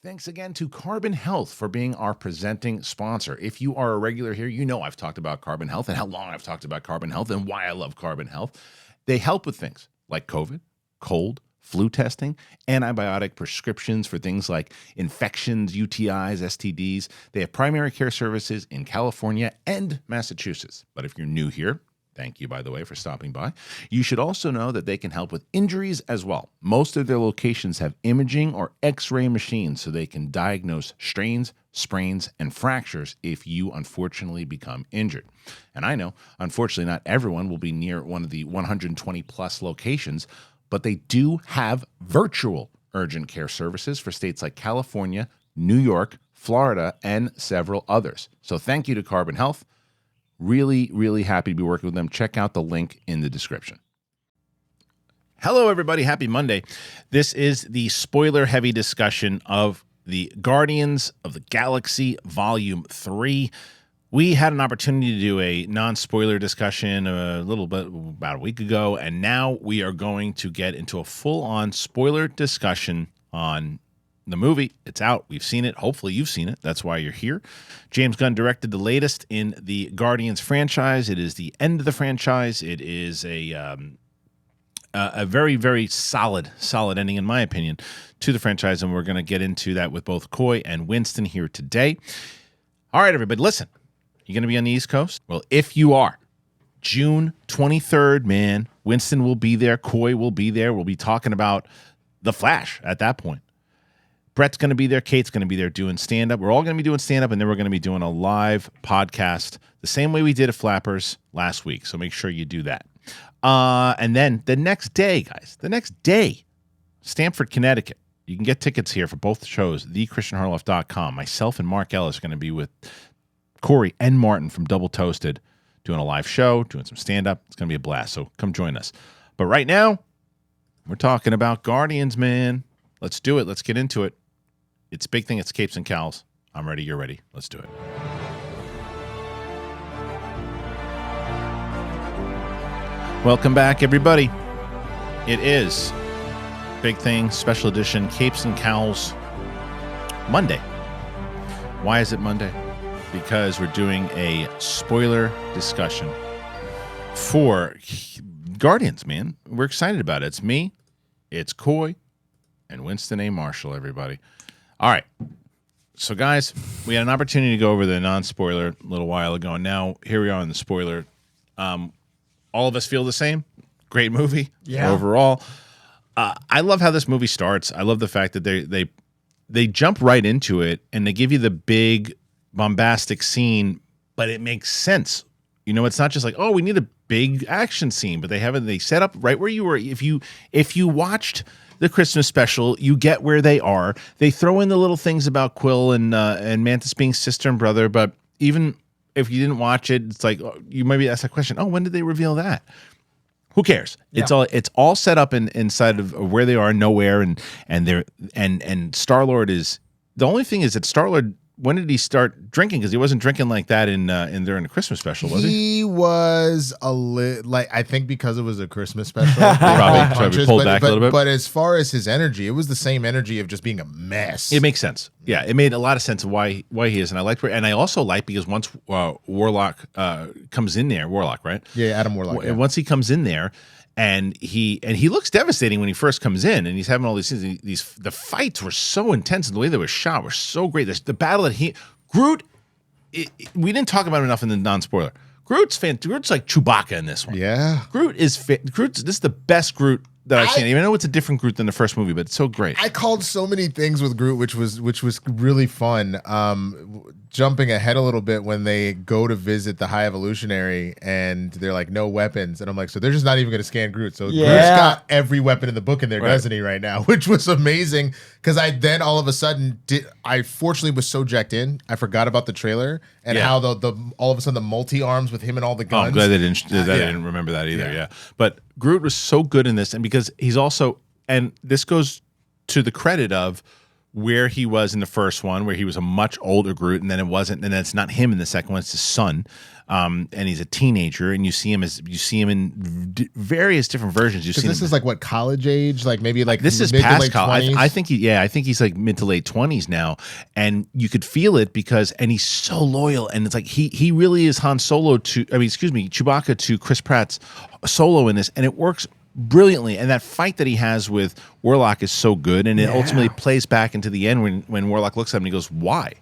Thanks again to Carbon Health for being our presenting sponsor. If you are a regular here, you know I've talked about Carbon Health and how long I've talked about Carbon Health and why I love Carbon Health. They help with things like COVID, cold, flu testing, antibiotic prescriptions for things like infections, UTIs, STDs. They have primary care services in California and Massachusetts. But if you're new here, thank you, by the way, for stopping by. You should also know that they can help with injuries as well. Most of their locations have imaging or x-ray machines so they can diagnose strains, sprains, and fractures if you unfortunately become injured. And I know, unfortunately, not everyone will be near one of the 120 plus locations, but they do have virtual urgent care services for states like California, New York, Florida, and several others. So thank you to Carbon Health. Really, really happy to be working with them. Check out the link in the description. Hello, everybody. Happy Monday. This is the spoiler-heavy discussion of the Guardians of the Galaxy Volume 3. We had an opportunity to do a non-spoiler discussion about a week ago, and now we are going to get into a full-on spoiler discussion on the movie. It's out. We've seen it. Hopefully you've seen it. That's why you're here. James Gunn directed the latest in the Guardians franchise. It is the end of the franchise. It is a very, very solid ending, in my opinion, to the franchise, and we're going to get into that with both Coy and Winston here today. All right, everybody, listen. You're going to be on the East Coast? Well, if you are, June 23rd, man, Winston will be there. Coy will be there. We'll be talking about The Flash at that point. Brett's going to be there. Kate's going to be there doing stand-up. We're all going to be doing stand-up, and then we're going to be doing a live podcast the same way we did at Flappers last week. So make sure you do that. And then the next day, guys, Stamford, Connecticut. You can get tickets here for both shows, thekristianharloff.com. Myself and Mark Ellis are going to be with Corey and Martin from Double Toasted doing a live show, doing some stand-up. It's going to be a blast, so come join us. But right now, we're talking about Guardians, man. Let's do it. Let's get into it. It's Big Thing. It's Capes and Cowls. I'm ready. You're ready. Let's do it. Welcome back, everybody. It is Big Thing Special Edition Capes and Cowls Monday. Why is it Monday? Because we're doing a spoiler discussion for Guardians, man. We're excited about it. It's me, it's Coy, and Winston A. Marshall, everybody. All right. So, guys, we had an opportunity to go over the non-spoiler a little while ago, and now here we are in the spoiler. All of us feel the same. Great movie overall. I love how this movie starts. I love the fact that they jump right into it, and they give you the big bombastic scene, but it makes sense. You know, it's not just like, oh, we need a big action scene, but they set up right where you were. If you watched the Christmas special, you get where they are. They throw in the little things about Quill and Mantis being sister and brother, but even if you didn't watch it, it's like you maybe ask that question, oh, when did they reveal that? Who cares? Yeah. It's all set up inside of where they are, nowhere, and Star-Lord is the only thing is that Star-Lord, when did he start drinking? Because he wasn't drinking like that during the Christmas special, was he? He was I think because it was a Christmas special, probably pulled back a little bit. But as far as his energy, it was the same energy of just being a mess. It makes sense. Yeah, it made a lot of sense of why he is, and I also like because once Warlock comes in there, Warlock, right? Yeah, Adam Warlock. Yeah. Once he comes in there. And he looks devistating when he first comes in, and he's having all these things. The fights were so intense, and the way they were shot were so great. The battle that Groot, we didn't talk about it enough in the non-spoiler. Groot's like Chewbacca in this one. Yeah, This is the best Groot that I've seen. Even though it's a different Groot than the first movie, but it's so great. I called so many things with Groot, which was really fun. Jumping ahead a little bit, when they go to visit the High Evolutionary and they're like, no weapons, and I'm like, so they're just not even going to scan Groot. So Groot's got every weapon in the book in there, doesn't he? Right now, which was amazing because I then all of a sudden I fortunately was so jacked in, I forgot about the trailer and how the all of a sudden the multi arms with him and all the guns. I'm glad they didn't. I didn't remember that either. Yeah, but Groot was so good in this, and because he's also, and this goes to the credit of where he was in the first one, where he was a much older Groot, and then it wasn't, and then it's not him in the second one; it's his son, and he's a teenager, and you see him in various different versions. Because this is like what, college age, like maybe like this is mid to past late college. 20s? I think he's like mid to late 20s now, and you could feel it and he's so loyal, and it's like he really is Chewbacca to Chris Pratt's Solo in this, and it works brilliantly. And that fight that he has with Warlock is so good, and it ultimately plays back into the end when Warlock looks at him and he goes, "Why?"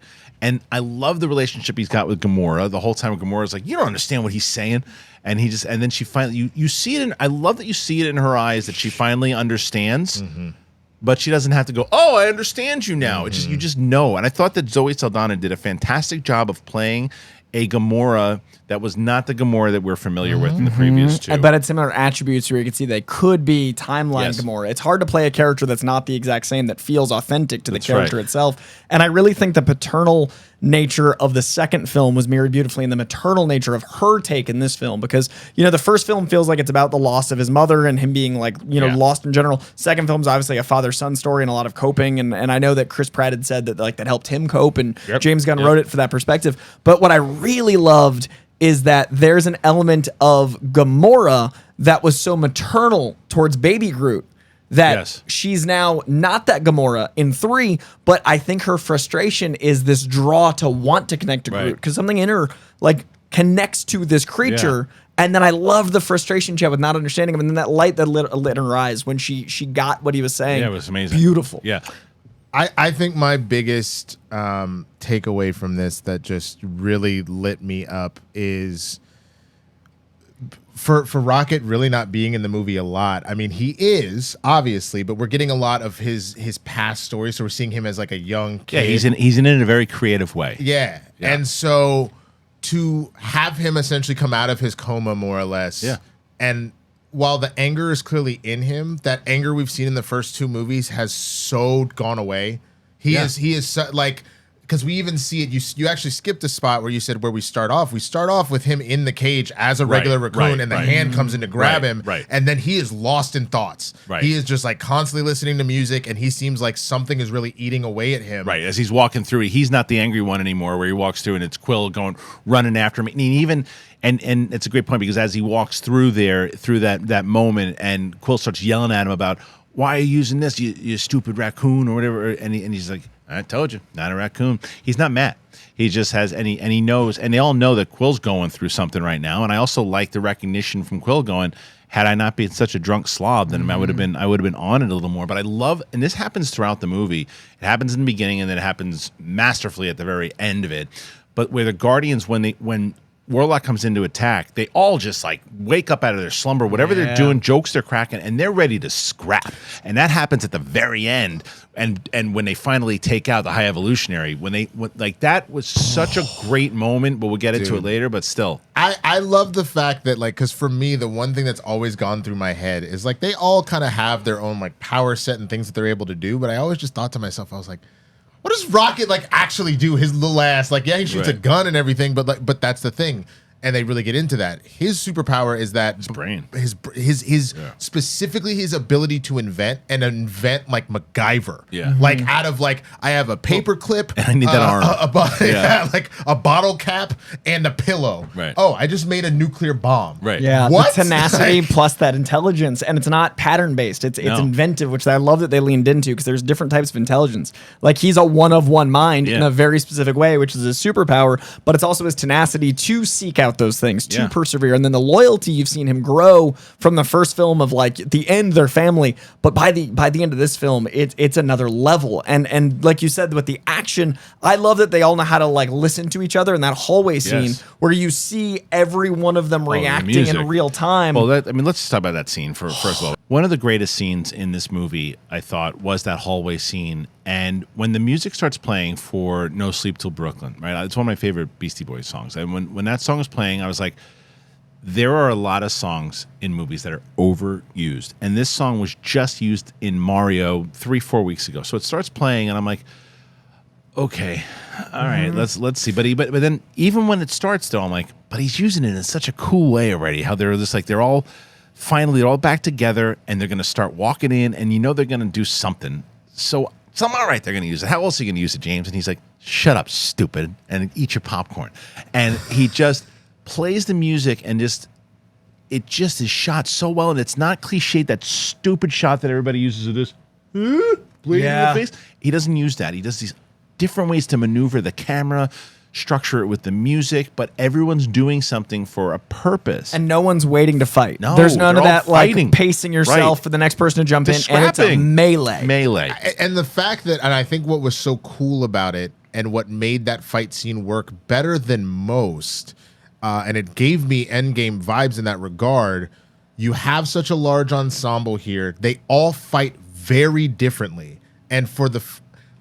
And I love the relationship he's got with Gamora. The whole time Gamora's like, "You don't understand what he's saying," and then she finally you see it. I love that you see it in her eyes that she finally understands. But she doesn't have to go, "Oh, I understand you now." It's just, you just know. And I thought that Zoe Saldana did a fantastic job of playing a Gamora that was not the Gamora that we're familiar with in the previous two. But it's similar attributes where you can see they could be timeline Gamora. It's hard to play a character that's not the exact same, that feels authentic to the character itself. And I really think the paternal nature of the second film was mirrored beautifully in the maternal nature of her take in this film, because the first film feels like it's about the loss of his mother and him being like lost in general. Second film's obviously a father-son story and a lot of coping, and I know that Chris Pratt had said that that helped him cope, and James Gunn wrote it for that perspective. But what I really loved is that there's an element of Gamora that was so maternal towards baby Groot that she's now not that Gamora in 3, but I think her frustration is this draw to want to connect to Groot, because something in her connects to this creature. And then I love the frustration she had with not understanding him, and then that light that lit in her eyes when she got what he was saying. Yeah, it was amazing. Beautiful. Yeah. I think my biggest takeaway from this that just really lit me up is for Rocket really not being in the movie a lot. I mean, he is obviously, but we're getting a lot of his past story, so we're seeing him as like a young kid. Yeah, he's in it in a very creative way. Yeah. And so to have him essentially come out of his coma more or less, and while the anger is clearly in him, that anger we've seen in the first 2 movies has so gone away. He is so, like, because we even see it. You actually skipped a spot where you said where we start off. We start off with him in the cage as a regular raccoon, and the hand comes in to grab him, and then he is lost in thoughts. He is just like constantly listening to music, and he seems like something is really eating away at him. Right, as he's walking through, he's not the angry one anymore. Where he walks through, and it's Quill running after him, and even. And it's a great point, because as he walks through that moment, and Quill starts yelling at him about, "Why are you using this, you stupid raccoon," or whatever, and he's like, "I told you, not a raccoon." He's not mad. He just has, and he knows, and they all know that Quill's going through something right now. And I also like the recognition from Quill going, had I not been such a drunk slob, then I would have been on it a little more. But I love, and this happens throughout the movie. It happens in the beginning, and then it happens masterfully at the very end of it. But where the Guardians, when Warlock comes in to attack, they all just like wake up out of their slumber, whatever they're doing, jokes they're cracking, and they're ready to scrap. And that happens at the very end. And when they finally take out the High Evolutionary, that was such a great moment, but we'll get into it later, but still. I love the fact that, like, because for me, the one thing that's always gone through my head is like they all kind of have their own like power set and things that they're able to do, but I always just thought to myself, I was like, what does Rocket like actually do? His little ass, like, he shoots a gun and everything, but that's the thing, and they really get into that. His superpower is that his brain, his specifically his ability to invent like MacGyver. Like out of like, I have a paper clip, and I need that arm, like a bottle cap and a pillow. Oh, I just made a nuclear bomb. Yeah. What? The tenacity plus that intelligence, and it's not pattern based. It's inventive, which I love that they leaned into, because there's different types of intelligence. Like, he's a one of one mind in a very specific way, which is a superpower, but it's also his tenacity to seek out those things, to persevere, and then the loyalty you've seen him grow from the first film of like at the end their family, but by the end of this film it's another level, and like you said with the action, I love that they all know how to like listen to each other in that hallway scene where you see every one of them reacting in real time. Well, let's just talk about that scene first of all. One of the greatest scenes in this movie, I thought, was that hallway scene. And when the music starts playing for No Sleep Till Brooklyn, right? It's one of my favorite Beastie Boys songs. And when that song was playing, I was like, there are a lot of songs in movies that are overused. And this song was just used in Mario 3-4 weeks ago. So it starts playing, and I'm like, okay, all right, let's see. But then even when it starts, though, I'm like, but he's using it in such a cool way already. How they're just like, they're all back together, and they're going to start walking in, and they're going to do something. So So I'm all right. They're going to use it. How else are you going to use it, James? And he's like, shut up, stupid, and eat your popcorn. And he just plays the music and it just is shot so well. And it's not cliched, that stupid shot that everybody uses of this, bleeding in the face. He doesn't use that. He does these different ways to maneuver the camera, structure it with the music, but everyone's doing something for a purpose. And no one's waiting to fight. No, there's none of that fighting. Like pacing yourself for the next person to jump in, and it's a melee. And the fact that, and I think what was so cool about it, and what made that fight scene work better than most, and it gave me Endgame vibes in that regard. You have such a large ensemble here; they all fight very differently, and for the.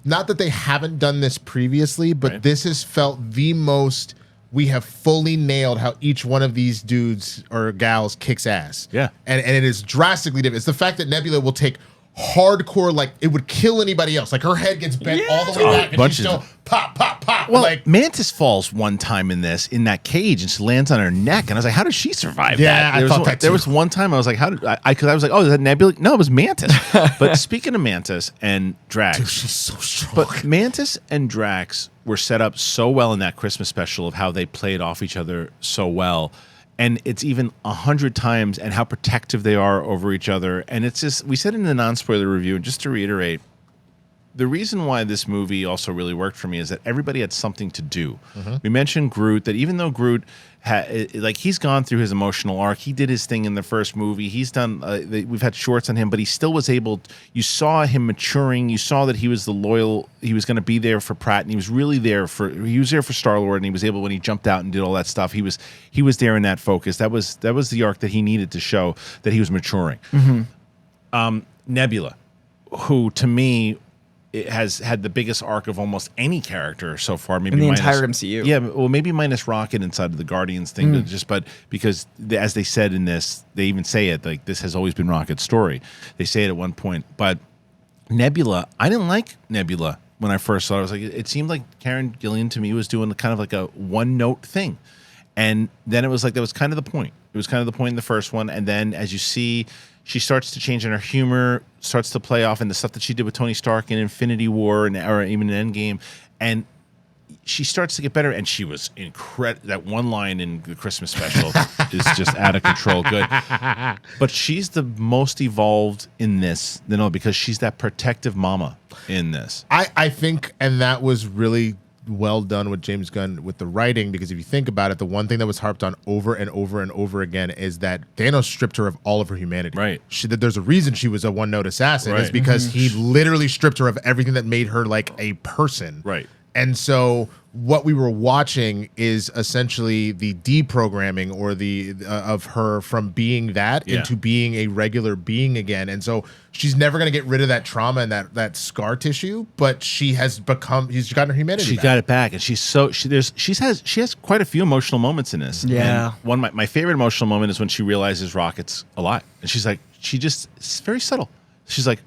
Not that they haven't done this previously, but this has felt the most we have fully nailed how each one of these dudes or gals kicks ass. Yeah. And it is drastically different. It's the fact that Nebula will take hardcore, like it would kill anybody else. Like her head gets bent all the way back and she's still pop, pop, pop. Well, like Mantis falls one time in that cage and she lands on her neck. And I was like, how did she survive that? I thought that too. There was one time I was like, how did because I was like, oh, is that Nebula? No, it was Mantis. But speaking of Mantis and Drax. Dude, she's so strong. But Mantis and Drax were set up so well in that Christmas special of how they played off each other so well. And it's even 100 times and how protective they are over each other. And it's just, we said in the non-spoiler review, and just to reiterate, the reason why this movie also really worked for me is that everybody had something to do. We mentioned Groot, that even though Groot he's gone through his emotional arc, he did his thing in the first movie. He's done, we've had shorts on him, but he still was able, you saw him maturing. You saw that he was he was going to be there for Pratt, and he was really there he was there for Star-Lord, and he was able, when he jumped out and did all that stuff, he was there in that focus. That was the arc that he needed to show that he was maturing. Nebula, who to me, it has had the biggest arc of almost any character so far. Maybe in the minus, entire MCU. Yeah, well, maybe minus Rocket inside of the Guardians thing, but because as they said in this, they even say it, like this has always been Rocket's story. They say it at one point. But Nebula, I didn't like Nebula when I first saw it. I was like, it seemed like Karen Gillan to me was doing kind of like a one-note thing. And then it was like, that was kind of the point. It was kind of the point in the first one. And then as you see, she starts to change in her humor, starts to play off in the stuff that she did with Tony Stark in Infinity War or even in Endgame. And she starts to get better. And she was incredible. That one line in the Christmas special is just out of control good. But she's the most evolved in this, because she's that protective mama in this. I think, and that was really well done with James Gunn with the writing, because if you think about it, the one thing that was harped on over and over and over again is that Thanos stripped her of all of her humanity. Right. There's a reason she was a one-note assassin. Right. It's because he literally stripped her of everything that made her like a person. Right. And so what we were watching is essentially the deprogramming or the of her from being that into being a regular being again. And so she's never going to get rid of that trauma and that scar tissue, but she's gotten her humanity She back. got it back, and she has quite a few emotional moments in this. Yeah. And one of my favorite emotional moment is when she realizes Rocket's alive, and she's like, it's very subtle. She's like,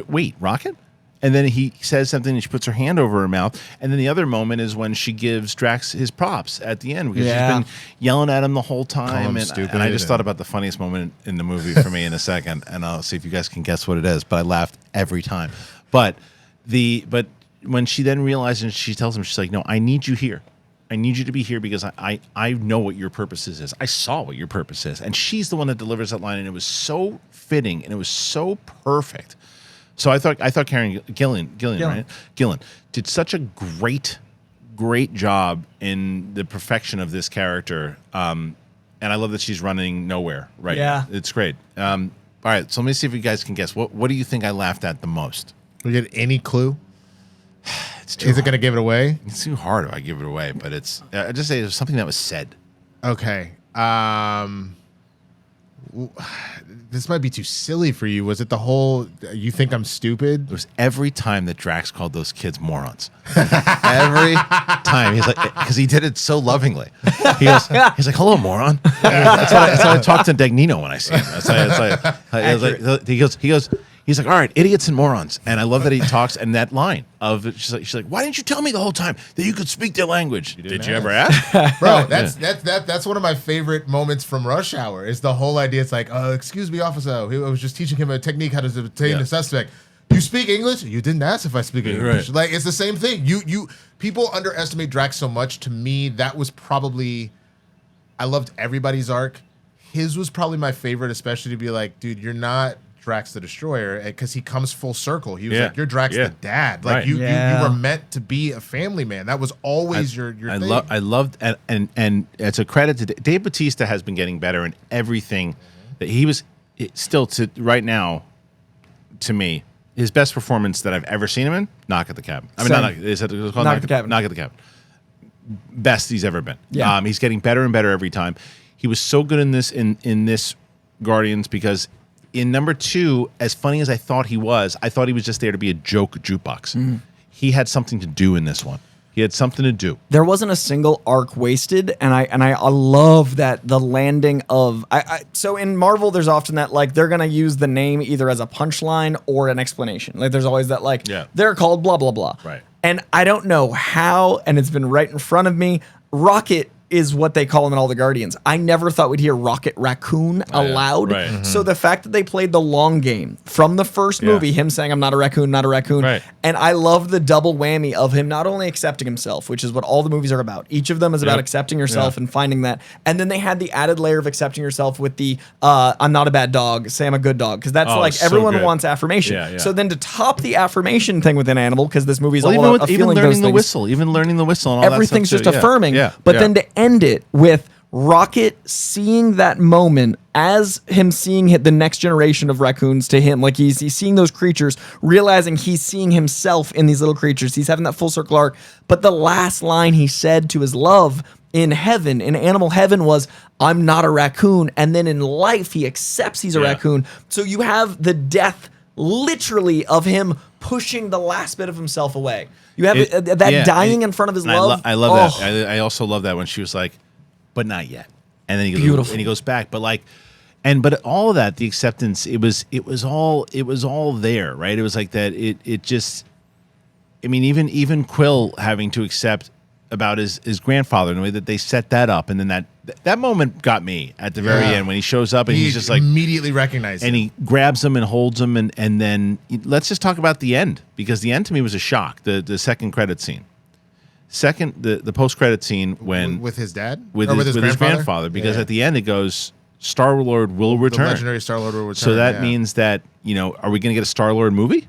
wait, Rocket? And then he says something and she puts her hand over her mouth. And then the other moment is when she gives Drax his props at the end, because she's been yelling at him the whole time. And I just thought about the funniest moment in the movie for me in a second. And I'll see if you guys can guess what it is. But I laughed every time. But when she then realizes, she tells him, she's like, no, I need you here. I need you to be here because I know what your purpose is. I saw what your purpose is. And she's the one that delivers that line. And it was so fitting and it was so perfect. So I thought Karen Gillan did such a great job in the perfection of this character, and I love that she's running nowhere right now. It's great. All right, so let me see if you guys can guess. What do you think I laughed at the most? We get any clue? Is it going to give it away? It's too hard if I give it away, but I just say there's something that was said. Okay. This might be too silly for you. Was it the whole, you think I'm stupid? It was every time that Drax called those kids morons. Every time. He's like, because he did it so lovingly. He's like, hello, moron. That's why I talk to Dagnino when I see him. He's like, all right, idiots and morons. And I love that he talks, and that line of, she's like, why didn't you tell me the whole time that you could speak their language? Did you ever ask? Bro, that's one of my favorite moments from Rush Hour, is the whole idea. It's like, excuse me, officer. I was just teaching him a technique how to detain the suspect. You speak English? You didn't ask if I speak English. Right. Like, it's the same thing. You people underestimate Drax so much. To me, that was probably, I loved everybody's arc. His was probably my favorite, especially to be like, dude, you're not Drax the Destroyer, because he comes full circle. He was like, you're Drax the dad. Like you were meant to be a family man. That was always your thing. I loved and it's a credit to Dave Bautista has been getting better in everything that he was still to right now. To me, his best performance that I've ever seen him in, Knock at the Cabin. I mean, is it called Knock at the Cabin? Knock at the Cabin. Best he's ever been. Yeah. He's getting better and better every time. He was so good in this Guardians because in number 2, as funny as I thought he was just there to be a joke jukebox. He had something to do in this one. He had something to do. There wasn't a single arc wasted, and I love that the landing of so in Marvel there's often that like they're gonna use the name either as a punchline or an explanation. Like there's always that like they're called blah blah blah. Right. And I don't know how, and it's been right in front of me. Rocket is what they call him in all the Guardians. I never thought we'd hear Rocket Raccoon aloud. Right. Mm-hmm. So the fact that they played the long game from the first movie, him saying, I'm not a raccoon, not a raccoon. Right. And I love the double whammy of him not only accepting himself, which is what all the movies are about. Each of them is about accepting yourself and finding that. And then they had the added layer of accepting yourself with the I'm not a bad dog, say I'm a good dog. Because that's like so everyone good. wants affirmation. Yeah. So then to top the affirmation thing with an animal, because this movie's Well, all about even feeling learning those the things. whistle, even learning the whistle, and all Everything's that just stuff too. affirming. Yeah. But then to end it with Rocket seeing that moment as him seeing the next generation of raccoons to him, like he's seeing those creatures, realizing he's seeing himself in these little creatures. He's having that full circle arc. But the last line he said to his love in heaven, in animal heaven, was, I'm not a raccoon. And then in life, he accepts he's a raccoon. So you have the death literally of him pushing the last bit of himself away. You have that dying in front of his love. I love that. I also love that when she was like, but not yet. And then he goes back. But like, but all of that, the acceptance, it was all there, right? It was like that. It just, I mean, even Quill having to accept about his grandfather and the way that they set that up, and then that moment got me at the very end when he shows up and he's just like immediately recognized and he grabs him and holds him, and then let's just talk about the end, because the end to me was a shock. The second credit scene. The post credit scene when with his dad, with his grandfather, because at the end it goes, Star-Lord will return. The legendary Star-Lord will return. So that means that, are we going to get a Star-Lord movie?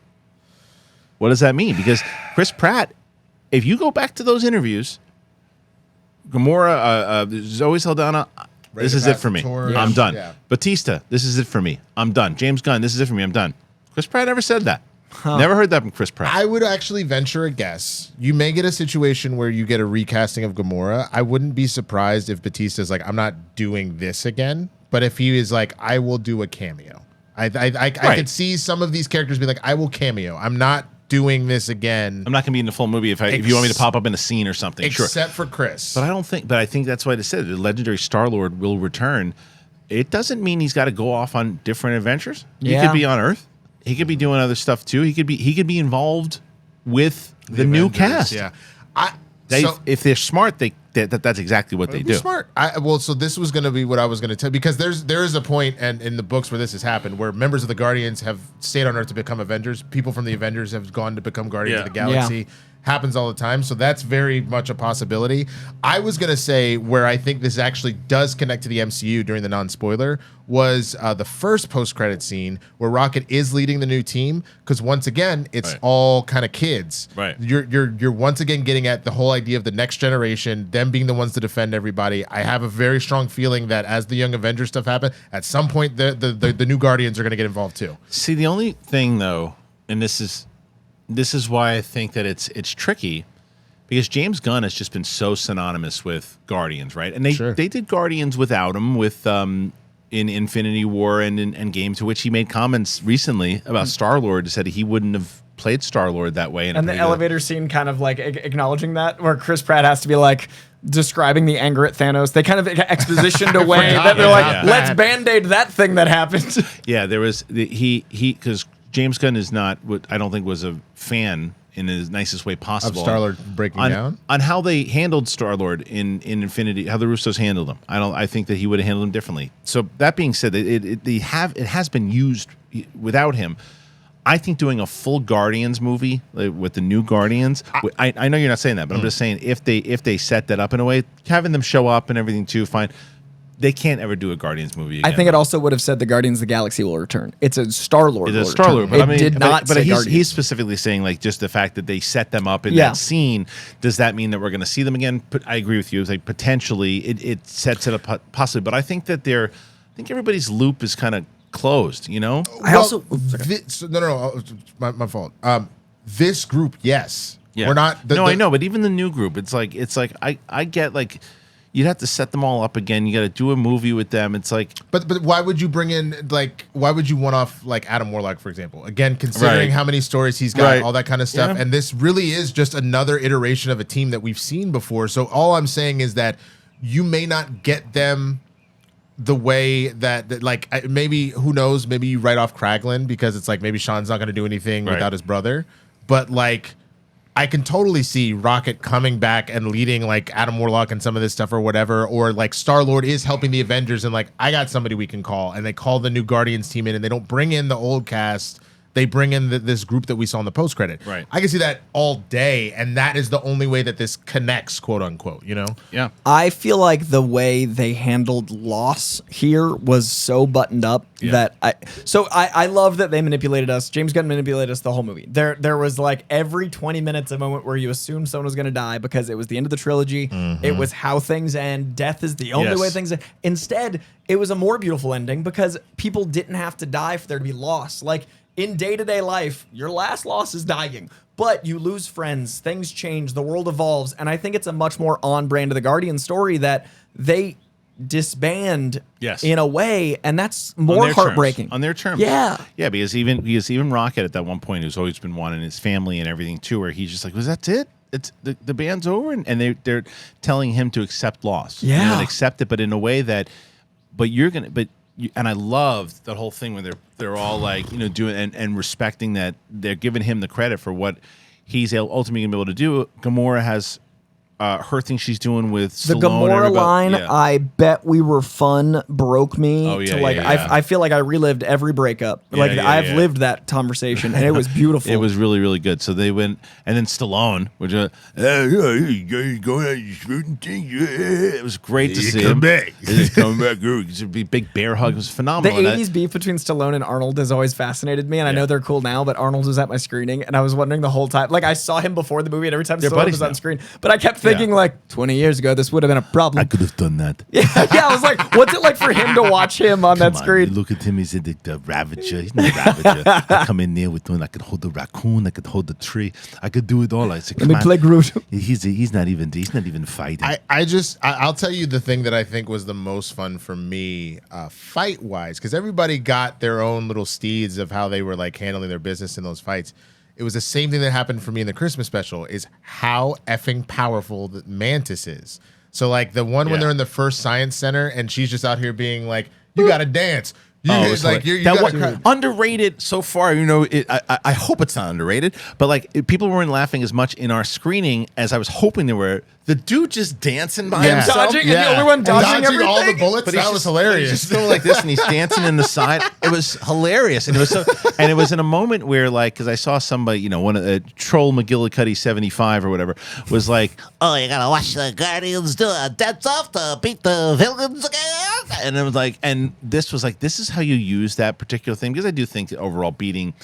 What does that mean? Because Chris Pratt, if you go back to those interviews, Gamora, Zoe Saldana, this is it for me. I'm done. Yeah. Batista, this is it for me. I'm done. James Gunn, this is it for me. I'm done. Chris Pratt never said that. Never heard that from Chris Pratt. I would actually venture a guess. You may get a situation where you get a recasting of Gamora. I wouldn't be surprised if Batista's like, I'm not doing this again. But if he is like, I will do a cameo. I could see some of these characters be like, I will cameo. I'm not doing this again. I'm not going to be in the full movie if you want me to pop up in a scene or something. Except for Chris. But I think that's why they said the legendary Star-Lord will return. It doesn't mean he's got to go off on different adventures. He could be on Earth. He could be doing other stuff too. He could be involved with the new cast. Yeah. If they're smart, that's exactly what they do. Smart. So this was going to be what I was going to tell, because there is a point, and in the books where this has happened, where members of the Guardians have stayed on Earth to become Avengers. People from the Avengers have gone to become Guardians of the Galaxy. Yeah. Happens all the time, so that's very much a possibility. I was going to say where I think this actually does connect to the MCU during the non-spoiler was the first post-credit scene where Rocket is leading the new team, because once again it's all kind of kids. Right. You're once again getting at the whole idea of the next generation, them being the ones to defend everybody. I have a very strong feeling that as the Young Avengers stuff happen, at some point the new Guardians are going to get involved too. See, the only thing though, and this is why I think that it's tricky, because James Gunn has just been so synonymous with Guardians, right? And they did Guardians without him, with in Infinity War and in Endgame, to which he made comments recently about Star-Lord, said he wouldn't have played Star-Lord that way. And the elevator scene kind of like acknowledging that, where Chris Pratt has to be like describing the anger at Thanos. They kind of expositioned away that they're like, let's Band-Aid that thing that happened. Yeah, there was because James Gunn is not what I don't think was a fan in the nicest way possible of Star-Lord breaking down on how they handled Star-Lord in Infinity, how the Russos handled him. I think that he would have handled him differently. So that being said, it has been used without him. I think doing a full Guardians movie with the new Guardians, I know you're not saying that, but I'm just saying if they set that up in a way, having them show up and everything too, fine. They can't ever do a Guardians movie again. I think it also would have said the Guardians of the Galaxy will return. It's a Star-Lord. It's a Star-Lord, but it did not say Guardians. He's specifically saying like just the fact that they set them up in that scene. Does that mean that we're going to see them again? But I agree with you. It's like potentially it sets it up possibly, but I think that everybody's loop is kind of closed. You know. My fault. This group, yes. Yeah. We're not. I know, but even the new group, it's like I get like. You'd have to set them all up again. You got to do a movie with them. It's like, but why would you bring in why would you one off like Adam Warlock, for example? Again, considering how many stories he's got, all that kind of stuff, and this really is just another iteration of a team that we've seen before. So all I'm saying is that you may not get them the way that like maybe who knows, maybe you write off Kraglin because it's like maybe Sean's not going to do anything without his brother, but like. I can totally see Rocket coming back and leading like Adam Warlock and some of this stuff or whatever, or like Star-Lord is helping the Avengers and like, I got somebody we can call, and they call the new Guardians team in and they don't bring in the old cast. They bring in this group that we saw in the post-credit. Right. I can see that all day, and that is the only way that this connects, quote unquote, you know? Yeah. I feel like the way they handled loss here was so buttoned up that I love that they manipulated us. James Gunn manipulated us the whole movie. There was like every 20 minutes a moment where you assumed someone was going to die because it was the end of the trilogy. Mm-hmm. It was how things end. Death is the only way things end. Instead, it was a more beautiful ending because people didn't have to die for there to be loss. Like, in day-to-day life, your last loss is dying, but you lose friends, things change, the world evolves, and I think it's a much more on-brand of the Guardian story that they disband in a way, and that's more heartbreaking. On their terms. Yeah. Yeah, because even Rocket at that one point, who's always been wanting his family and everything too, where he's just like, was that it? It's the band's over? And they're telling him to accept loss. Yeah. You know, accept it, but in a way that, and I loved the whole thing where they're all like, you know, doing and respecting that they're giving him the credit for what he's ultimately gonna be able to do. Gamora has her thing she's doing with the Stallone Gamora line. I bet we were fun broke me. I feel like I relived every breakup. I've lived that conversation, and it was beautiful. It was really, really good. So they went, and then Stallone, which it was great to see him. He's coming back. It's a big bear hug. It was phenomenal. The 80s beef between Stallone and Arnold has always fascinated me, and I know they're cool now, but Arnold was at my screening, and I was wondering the whole time. Like, I saw him before the movie, and every time Stallone was on screen, but I kept thinking, like, 20 years ago, this would have been a problem. I could have done that. I was like, what's it like for him to watch him on that screen? You look at him, he's the Ravager. He's not a Ravager. I come in there with one. I could hold the raccoon. I could hold the tree. I could do it all. I said, let me play Groot. He's not even fighting. I'll tell you the thing that I think was the most fun for me, fight wise, because everybody got their own little steeds of how they were like handling their business in those fights. It was the same thing that happened for me in the Christmas special, is how effing powerful the Mantis is. So like the one when they're in the first science center and she's just out here being like, you got to dance. Underrated so far. You know, I hope it's not underrated, but like people weren't laughing as much in our screening as I was hoping they were. The dude just dancing by himself, dodging, and the only one dodging everything. All the bullets. That was hilarious. He's just going like this, and he's dancing in the side. It was hilarious, and it was in a moment where, like, because I saw somebody, you know, one of the Troll McGillicuddy 75 or whatever was like, "Oh, you gotta watch the Guardians do a dance off to beat the villains again," and it was like, and this was like, this is how you use that particular thing, because I do think that overall beating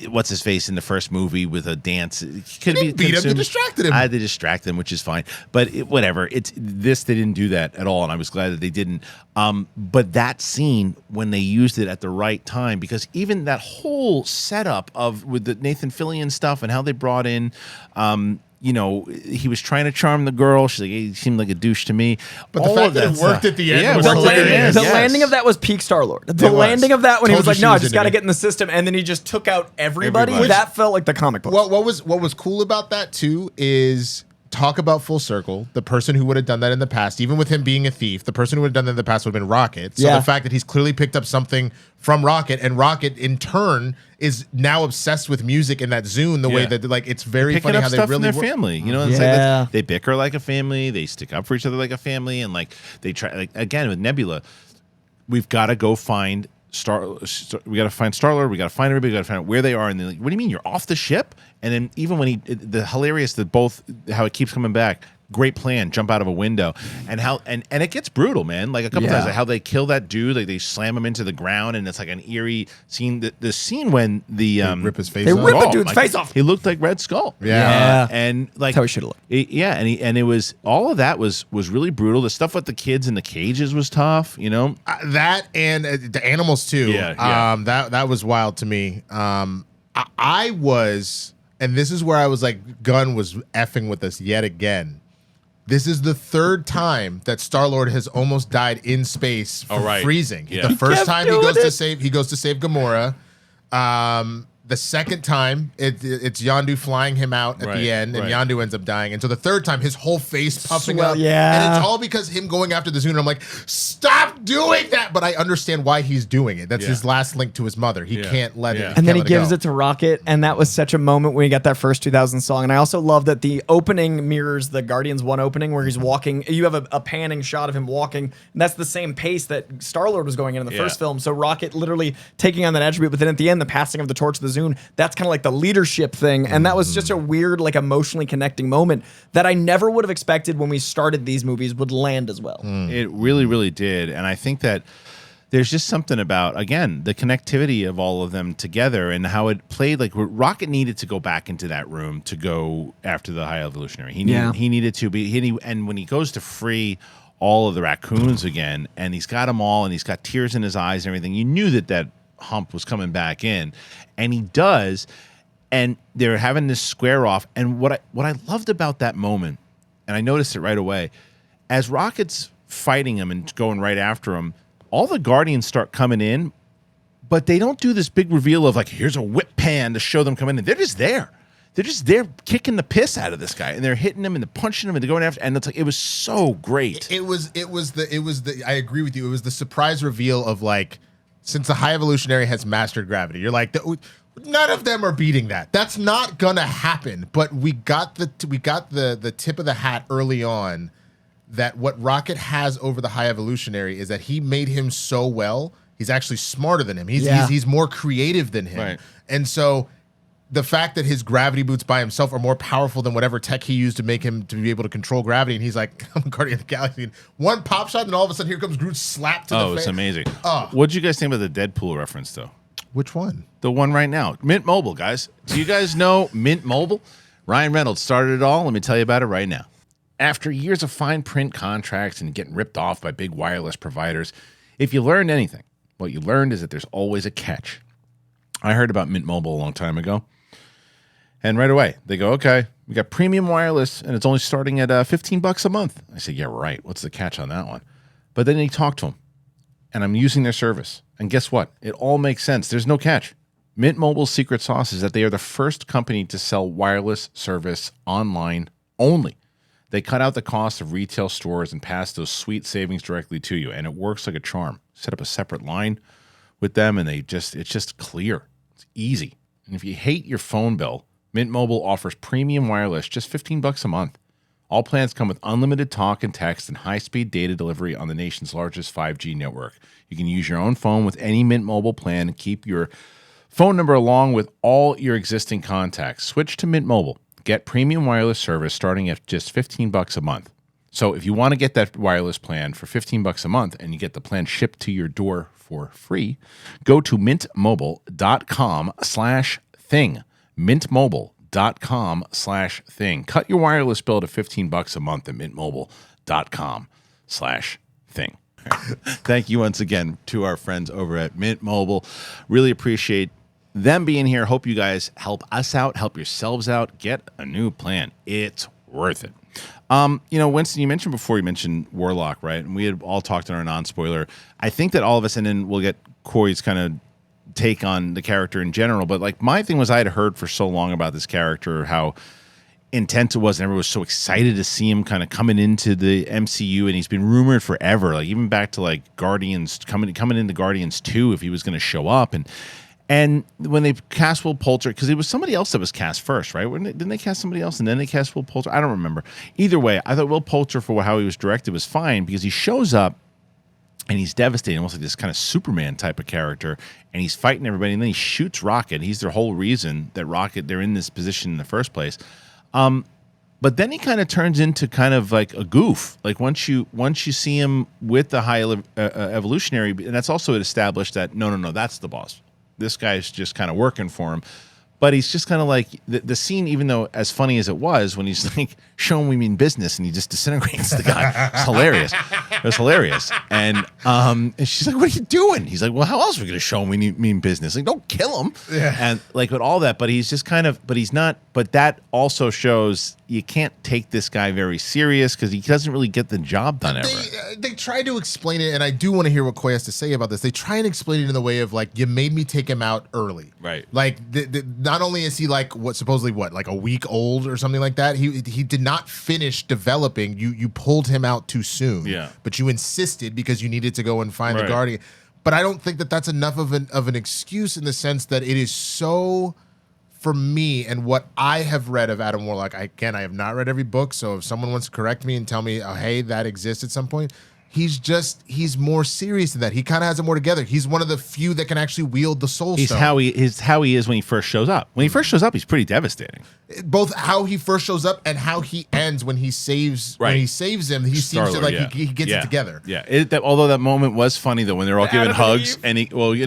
what's his face in the first movie with a dance could be beat him, they distracted him. They distracted him, which is fine, but whatever. They didn't do that at all, and I was glad that they didn't. But that scene when they used it at the right time, because even that whole setup with the Nathan Fillion stuff and how they brought in. You know, he was trying to charm the girl. She's like, he seemed like a douche to me. But the fact that it worked at the end was hilarious. The landing of that was peak Star-Lord. The landing of that when he was like, no, I just got to get in the system. And then he just took out everybody. That felt like the comic book. What was cool about that, too, is talk about full circle. The person who would have done that in the past, even with him being a thief, the person who would have done that in the past would have been Rocket. So the fact that he's clearly picked up something from Rocket, and Rocket, in turn, is now obsessed with music in that Zune, the way that, like, it's very funny how they really their family, you know. It's like they bicker like a family, they stick up for each other like a family, and like they try, like, again with Nebula, we've got to go find we got to find Star-Lord. We got to find everybody. We got to find out where they are. And they're like, what do you mean you're off the ship? And then even when the hilarious that how it keeps coming back. Great plan, jump out of a window, and it gets brutal, man. Like a couple times, like how they kill that dude, like they slam him into the ground, and it's like an eerie scene. The scene when they rip his face they off. rip a dude's face off. He looked like Red Skull. Yeah. And like that's how he should have looked. And it was all of that was really brutal. The stuff with the kids in the cages was tough, you know. That and the animals too. That was wild to me. I was, and this is where I was like, Gunn was effing with us yet again. This is the third time that Star-Lord has almost died in space from freezing. Yeah. The first time he goes to save Gamora. The second time it's Yondu flying him out at the end, and Yondu ends up dying. And so the third time, his whole face puffing up. Yeah. And it's all because him going after the Zune. And I'm like, stop doing that. But I understand why he's doing it. That's his last link to his mother. He can't let it. And then he gives it to Rocket, and that was such a moment when he got that first 2000 song. And I also love that the opening mirrors the Guardians 1 opening where he's walking. You have a panning shot of him walking, and that's the same pace that Star-Lord was going in the first film. So Rocket literally taking on that attribute, but then at the end, the passing of the torch to the Zune, that's kind of like the leadership thing. And that was just a weird, like emotionally connecting moment that I never would have expected when we started these movies would land as well. It really, really did. And I think that there's just something about, again, the connectivity of all of them together and how it played. Like Rocket needed to go back into that room to go after the High Evolutionary. He needed to be, and when he goes to free all of the raccoons again, and he's got them all, and he's got tears in his eyes and everything, you knew that hump was coming back in, and he does, and they're having this square off. And what I loved about that moment, and I noticed it right away, as Rocket's fighting him and going right after him, all the Guardians start coming in, but they don't do this big reveal of like, here's a whip pan to show them coming in. They're just there. They're just there kicking the piss out of this guy, and they're hitting him and they're punching him and they're going after, and it's like, it was so great. It was the I agree with you. It was the surprise reveal of like, since the High Evolutionary has mastered gravity, you're like, none of them are beating that. That's not gonna happen. But we got the tip of the hat early on that what Rocket has over the High Evolutionary is that he made him so well. He's actually smarter than him. He's more creative than him. Right. And so the fact that his gravity boots by himself are more powerful than whatever tech he used to make him to be able to control gravity. And he's like, I'm Guardian of the Galaxy. And one pop shot, and all of a sudden here comes Groot slapped to the face. Oh, it's amazing. What'd you guys think about the Deadpool reference, though? Which one? The one right now. Mint Mobile, guys. Do you guys know Mint Mobile? Ryan Reynolds started it all. Let me tell you about it right now. After years of fine print contracts and getting ripped off by big wireless providers, if you learned anything, what you learned is that there's always a catch. I heard about Mint Mobile a long time ago. And right away, they go, okay, we got premium wireless, and it's only starting at $15 a month. I said, yeah, right. What's the catch on that one? But then you talk to them, and I'm using their service. And guess what? It all makes sense. There's no catch. Mint Mobile's secret sauce is that they are the first company to sell wireless service online only. They cut out the cost of retail stores and pass those sweet savings directly to you, and it works like a charm. Set up a separate line with them, and it's just clear. It's easy. And if you hate your phone bill, Mint Mobile offers premium wireless, just $15 a month. All plans come with unlimited talk and text and high-speed data delivery on the nation's largest 5G network. You can use your own phone with any Mint Mobile plan and keep your phone number along with all your existing contacts. Switch to Mint Mobile. Get premium wireless service starting at just $15 a month. So if you want to get that wireless plan for $15 a month and you get the plan shipped to your door for free, go to mintmobile.com/thing. mintmobile.com/thing. Cut your wireless bill to $15 a month at mintmobile.com/thing. Thank you once again to our friends over at Mint Mobile. Really appreciate them being here. Hope you guys help us out, help yourselves out, get a new plan. It's worth it. Winston, you mentioned Warlock, right? And we had all talked in our non-spoiler. I think that all of us, and then we'll get Coy's kind of take on the character in general, but like my thing was I had heard for so long about this character, how intense it was, and everyone was so excited to see him kind of coming into the MCU, and he's been rumored forever, like even back to like Guardians, coming into Guardians 2 if he was going to show up. And when they cast Will Poulter, because it was somebody else that was cast first, right? Didn't they cast somebody else and then they cast Will Poulter? I don't remember. Either way, I thought Will Poulter, for how he was directed, was fine because he shows up and he's devastating, almost like this kind of Superman type of character, and he's fighting everybody, and then he shoots Rocket. He's their whole reason that they're in this position in the first place. But then he kind of turns into kind of like a goof. Like once you see him with the high evolutionary, and that's also established that no, that's the boss. This guy's just kind of working for him. But he's just kind of like the scene, even though as funny as it was, when he's like, show him we mean business, and he just disintegrates the guy. It's hilarious. It was hilarious. And she's like, what are you doing? He's like, well, how else are we going to show him we mean business? Like, don't kill him. Yeah. And like with all that, but he's just kind of, but he's not, but that also shows you can't take this guy very serious because he doesn't really get the job done ever. They try to explain it, and I do want to hear what Coy has to say about this. They try and explain it in the way of like, you made me take him out early. Right. Like, not only is he like like a week old or something like that, he did not finish developing. You pulled him out too soon. Yeah. But you insisted because you needed to go and find the Right. Guardian. But I don't think that that's enough of an excuse in the sense that it is so. For me and what I have read of Adam Warlock, I have not read every book, so if someone wants to correct me and tell me, oh, hey, that exists at some point, he's more serious than that. He kind of has it more together. He's one of the few that can actually wield the Soul Stone. How he is when he first shows up. When he first shows up, he's pretty devastating. Both how he first shows up and how he ends when he saves Right. when he saves him. He seems to like he gets it together. Yeah. Although that moment was funny though when they're all giving hugs and he comes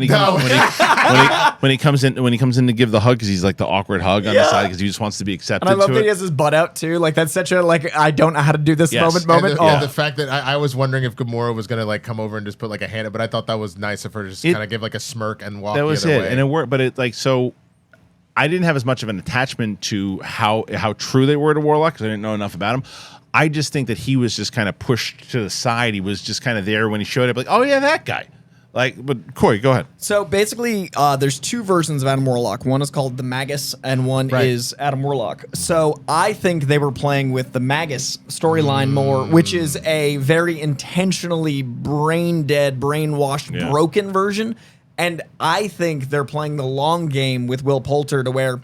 in to give the hug because he's like the awkward hug on the side because he just wants to be accepted. And I love to that it. he has his butt out too. Like that's such a like I don't know how to do this Yes. moment. And the fact that I was wondering if Gamora was gonna like come over and just put like a hand, but I thought that was nice of her to just kind of give like a smirk and walk. That was the other it, way. and it worked. But it like so. I didn't have as much of an attachment to how true they were to Warlock because I didn't know enough about him. I just think that he was just kind of pushed to the side. He was just kind of there when he showed up, like, oh yeah, that guy. Like, but Coy, go ahead. So basically, there's two versions of Adam Warlock. One is called the Magus, and one is Adam Warlock. So I think they were playing with the Magus storyline more, which is a very intentionally brain dead, brainwashed, broken version. And I think they're playing the long game with Will Poulter to where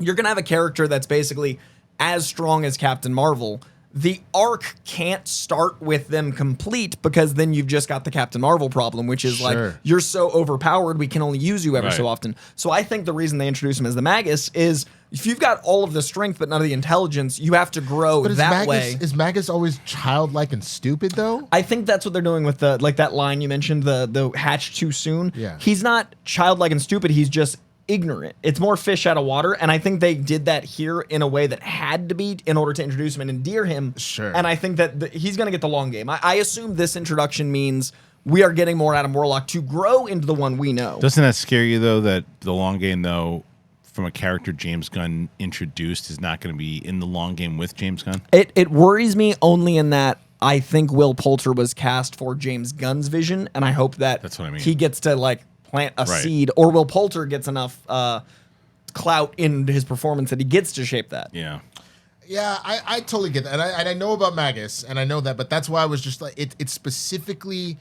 you're going to have a character that's basically as strong as Captain Marvel. The arc can't start with them complete because then you've just got the Captain Marvel problem, which is like, you're so overpowered, we can only use you ever so often. So I think the reason they introduce him as the Magus is if you've got all of the strength but none of the intelligence, you have to grow that way. Is Magus always childlike and stupid though? I think that's what they're doing with the like that line you mentioned, the hatch too soon. Yeah. He's not childlike and stupid, he's just ignorant. It's more fish out of water, and I think they did that here in a way that had to be in order to introduce him and endear him. Sure. And I think that he's going to get the long game. I assume this introduction means we are getting more Adam Warlock to grow into the one we know. Doesn't that scare you though that the long game though from a character James Gunn introduced is not going to be in the long game with James Gunn? It worries me only in that I think Will Poulter was cast for James Gunn's vision, and I hope that that's what I mean. He gets to like plant a seed, or Will Poulter gets enough clout in his performance that he gets to shape that. Yeah. Yeah, I totally get that. And I know about Magus, and I know that, but that's why I was just like, it's specifically,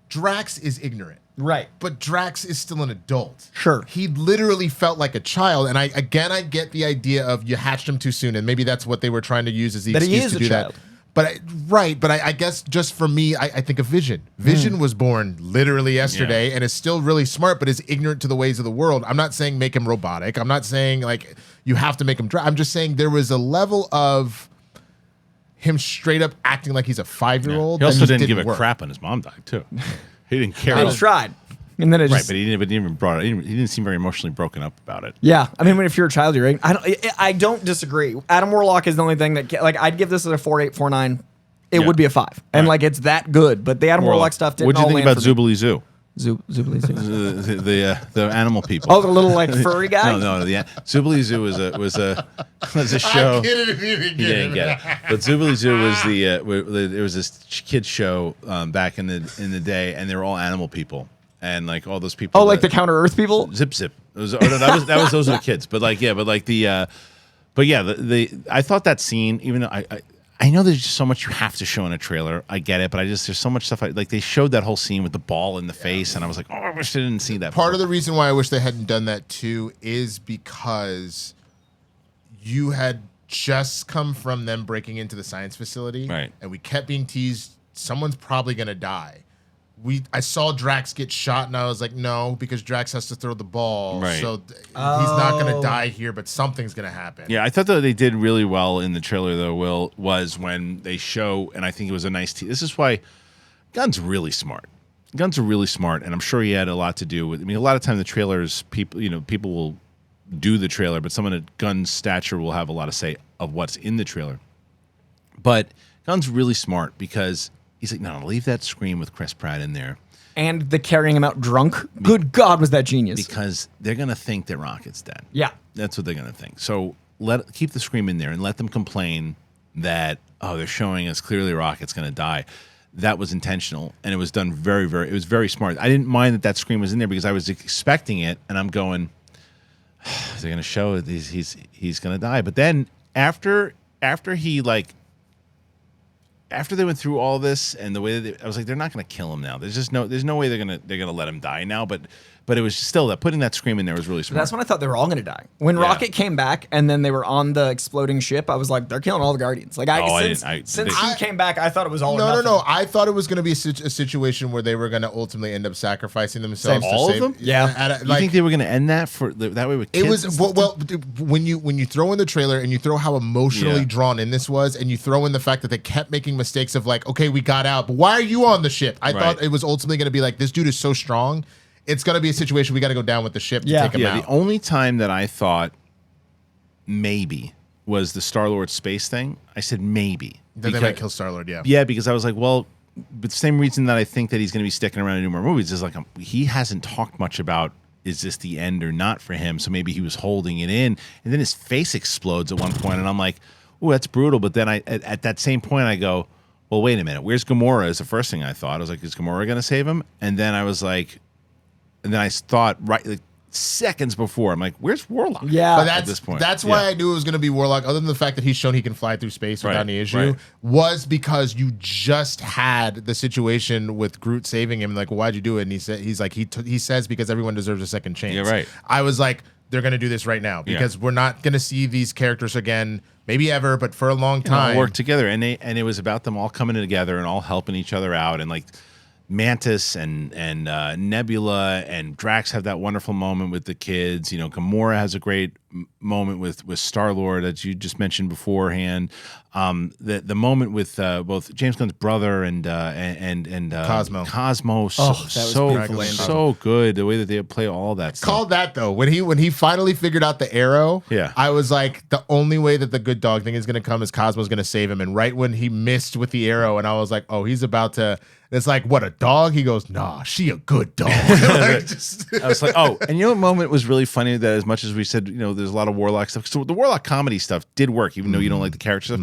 Drax is ignorant. Right. But Drax is still an adult. Sure. He literally felt like a child. And I get the idea of you hatched him too soon, and maybe that's what they were trying to use as the excuse to do that. But I guess just for me, I think of Vision. Vision was born literally yesterday and is still really smart, but is ignorant to the ways of the world. I'm not saying make him robotic. I'm not saying like you have to make him I'm just saying there was a level of him straight up acting like he's a 5-year-old. He also didn't give a work. crap when his mom died too. He didn't care. He tried. And then it just, but he didn't even brought it. He didn't seem very emotionally broken up about it. Yeah, I mean, if you're a child, you're right. I don't disagree. Adam Warlock is the only thing that like I'd give this as a 4.8, 4.9. It would be a 5, and like it's that good. But the Adam Warlock stuff didn't. What do you think about Zoobly Zoo? Zubilee Zoo. The animal people. Oh, the little like furry guy. No. The Zoobly Zoo was a show. I get it if you didn't You didn't get it. But Zoobly Zoo was there was this kids show back in the day, and they were all animal people. And like all those people, like the Counter Earth people, Zip. It was, no, that was those are the kids. But like I thought that scene, even though I know there's just so much you have to show in a trailer. I get it, but there's so much stuff. Like they showed that whole scene with the ball in the face, and I was like, oh, I wish I didn't see that. Part of the reason why I wish they hadn't done that too is because you had just come from them breaking into the science facility, right? And we kept being teased someone's probably gonna die. I saw Drax get shot, and I was like, no, because Drax has to throw the ball, Right. so he's not gonna die here, but something's gonna happen. Yeah, I thought that they did really well in the trailer, though, was when they show, and I think it was a nice this is why Gunn's really smart. Gunn's are really smart, and I'm sure he had a lot to do with, I mean, a lot of time the trailers, people will do the trailer, but someone at Gunn's stature will have a lot of say of what's in the trailer. But Gunn's really smart because he's like, no, leave that scream with Chris Pratt in there. And the carrying him out drunk. Good God, was that genius? Because they're going to think that Rocket's dead. Yeah. That's what they're going to think. So keep the scream in there and let them complain that, oh, they're showing us clearly Rocket's going to die. That was intentional, and it was done it was very smart. I didn't mind that scream was in there because I was expecting it, and I'm going, they're going to show he's going to die. But then after they went through all this and the way that I was like, they're not going to kill him now. There's no way they're gonna let him die now. But it was still that putting that scream in there was really smart. That's when I thought they were all going to die. When Rocket came back and then they were on the exploding ship, I was like, they're killing all the Guardians. Like since he came back, I thought it was all or nothing. No. I thought it was going to be a situation where they were going to ultimately end up sacrificing themselves. All of them? Yeah. You think they were going to end that that way with kids? It was when you throw in the trailer and you throw how emotionally drawn in this was, and you throw in the fact that they kept making mistakes of like, okay, we got out, but why are you on the ship? I thought it was ultimately going to be like, this dude is so strong. It's going to be a situation we got to go down with the ship to take him out. The only time that I thought maybe was the Star-Lord space thing. I said maybe. Then they might kill Star-Lord, yeah. Yeah, because I was like, well, but the same reason that I think that he's going to be sticking around to do more movies is like he hasn't talked much about is this the end or not for him, so maybe he was holding it in, and then his face explodes at one point, and I'm like, oh, that's brutal. But then at that same point I go, well, wait a minute, where's Gamora is the first thing I thought. I was like, is Gamora going to save him? And then I was like, and then I thought seconds before, I'm like, where's Warlock? Yeah. But at this point. That's why I knew it was going to be Warlock, other than the fact that he's shown he can fly through space without any issue, was because you just had the situation with Groot saving him. Like, well, why'd you do it? And he says because everyone deserves a second chance. Yeah, right. I was like, they're going to do this right now because we're not going to see these characters again, maybe ever, but for a long time. Work together, and it was about them all coming together and all helping each other out, and like Mantis and Nebula and Drax have that wonderful moment with the kids. Gamora has a great moment with Star-Lord, as you just mentioned beforehand. The moment with both James Gunn's brother and Cosmo. So good. The way that they play all that stuff. Called that though. When he finally figured out the arrow, I was like, the only way that the good dog thing is going to come is Cosmo's going to save him. And right when he missed with the arrow, and I was like, oh, he's about to. It's like, what, a dog? He goes, nah, she a good dog. I was like, oh, and what moment was really funny that as much as we said, there's a lot of Warlock stuff. So the Warlock comedy stuff did work, even though you don't like the character stuff.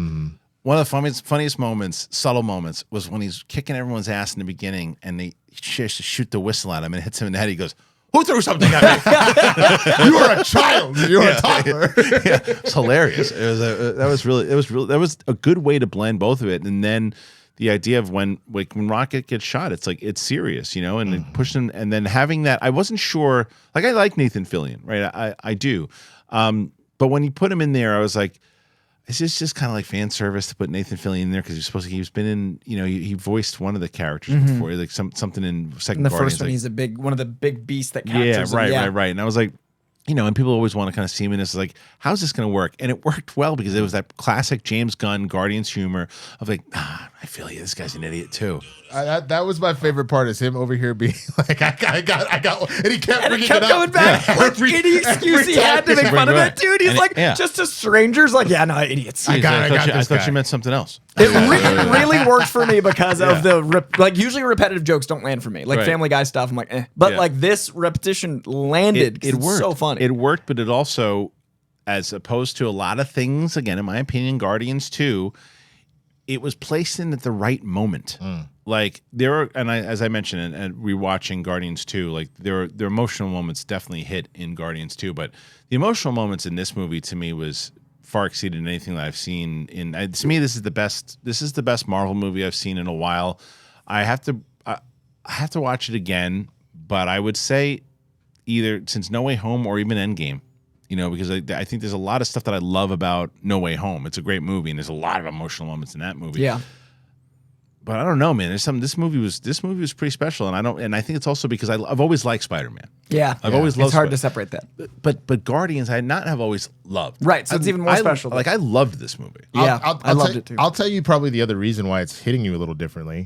One of the funniest moments, subtle moments, was when he's kicking everyone's ass in the beginning and they shoot the whistle at him and it hits him in the head. He goes, who threw something at me? You are a child. You're a toddler. It's hilarious. That was a good way to blend both of it. And then the idea of when Rocket gets shot, it's like, it's serious, and then pushing, and then having that, I wasn't sure, like, I like Nathan Fillion, right? I do. But when you put him in there, I was like, is this just kind of like fan service to put Nathan Fillion in there? Because he's been in, he voiced one of the characters before, like something in Second Guardians. In the first one, he's one of the big beasts that captures him. Right. And I was like, and people always want to kind of see him in this, like, how's this going to work? And it worked well because it was that classic James Gunn Guardians humor of like, I feel you, this guy's an idiot too. That was my favorite part, is him over here being like, I got, and he kept bringing it up. Going back. Like, any excuse he had to make fun of that dude. He's like, just to strangers, like, yeah, no, idiots. I thought you meant something else. It really worked for me because of the, usually repetitive jokes don't land for me. Like Family Guy stuff, I'm like, eh. But like this repetition landed. It worked. So funny. It worked, but it also, as opposed to a lot of things, again, in my opinion, Guardians 2, it was placed in at the right moment. Like as I mentioned, and rewatching Guardians 2, like their emotional moments definitely hit in Guardians 2, but the emotional moments in this movie to me was far exceeded anything that I've seen to me, this is the best Marvel movie I've seen in a while. I have to watch it again, but I would say either since No Way Home or even Endgame, because I think there's a lot of stuff that I love about No Way Home. It's a great movie, and there's a lot of emotional moments in that movie. Yeah. But I don't know, man. There's some. This movie was pretty special, and I think it's also because I've always liked Spider-Man. Yeah, I've always loved. It's hard to separate that. But Guardians, I not have always loved. Right, so it's even more special. Like I loved this movie. Yeah, I loved it too. I'll tell you probably the other reason why it's hitting you a little differently.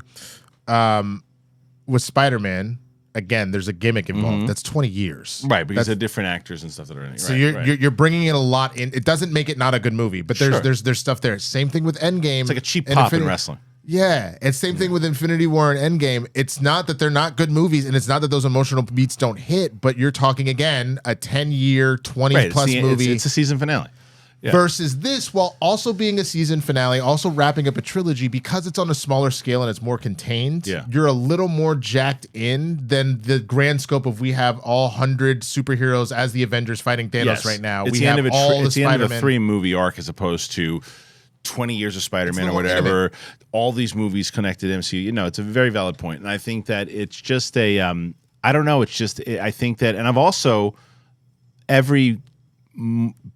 With Spider-Man, again, there's a gimmick involved. That's 20 years. Right, because they're different actors and stuff that are in it. So you're bringing in a lot in. It doesn't make it not a good movie, but there's stuff there. Same thing with Endgame. It's like a cheap pop in wrestling. Yeah, and same thing with Infinity War and Endgame. It's not that they're not good movies, and it's not that those emotional beats don't hit, but you're talking, again, a 10-year, 20-plus movie. It's a season finale. Yeah. Versus this, while also being a season finale, also wrapping up a trilogy, because it's on a smaller scale and it's more contained, you're a little more jacked in than the grand scope of we have all 100 superheroes as the Avengers fighting Thanos right now. It's we the have end of all the it's the end of a Spider-Man. 3-movie arc as opposed to 20 years of Spider-Man or whatever. All these movies connected MCU. You know, it's a very valid point. And I think that it's just a, I don't know, I think that, and I've also, every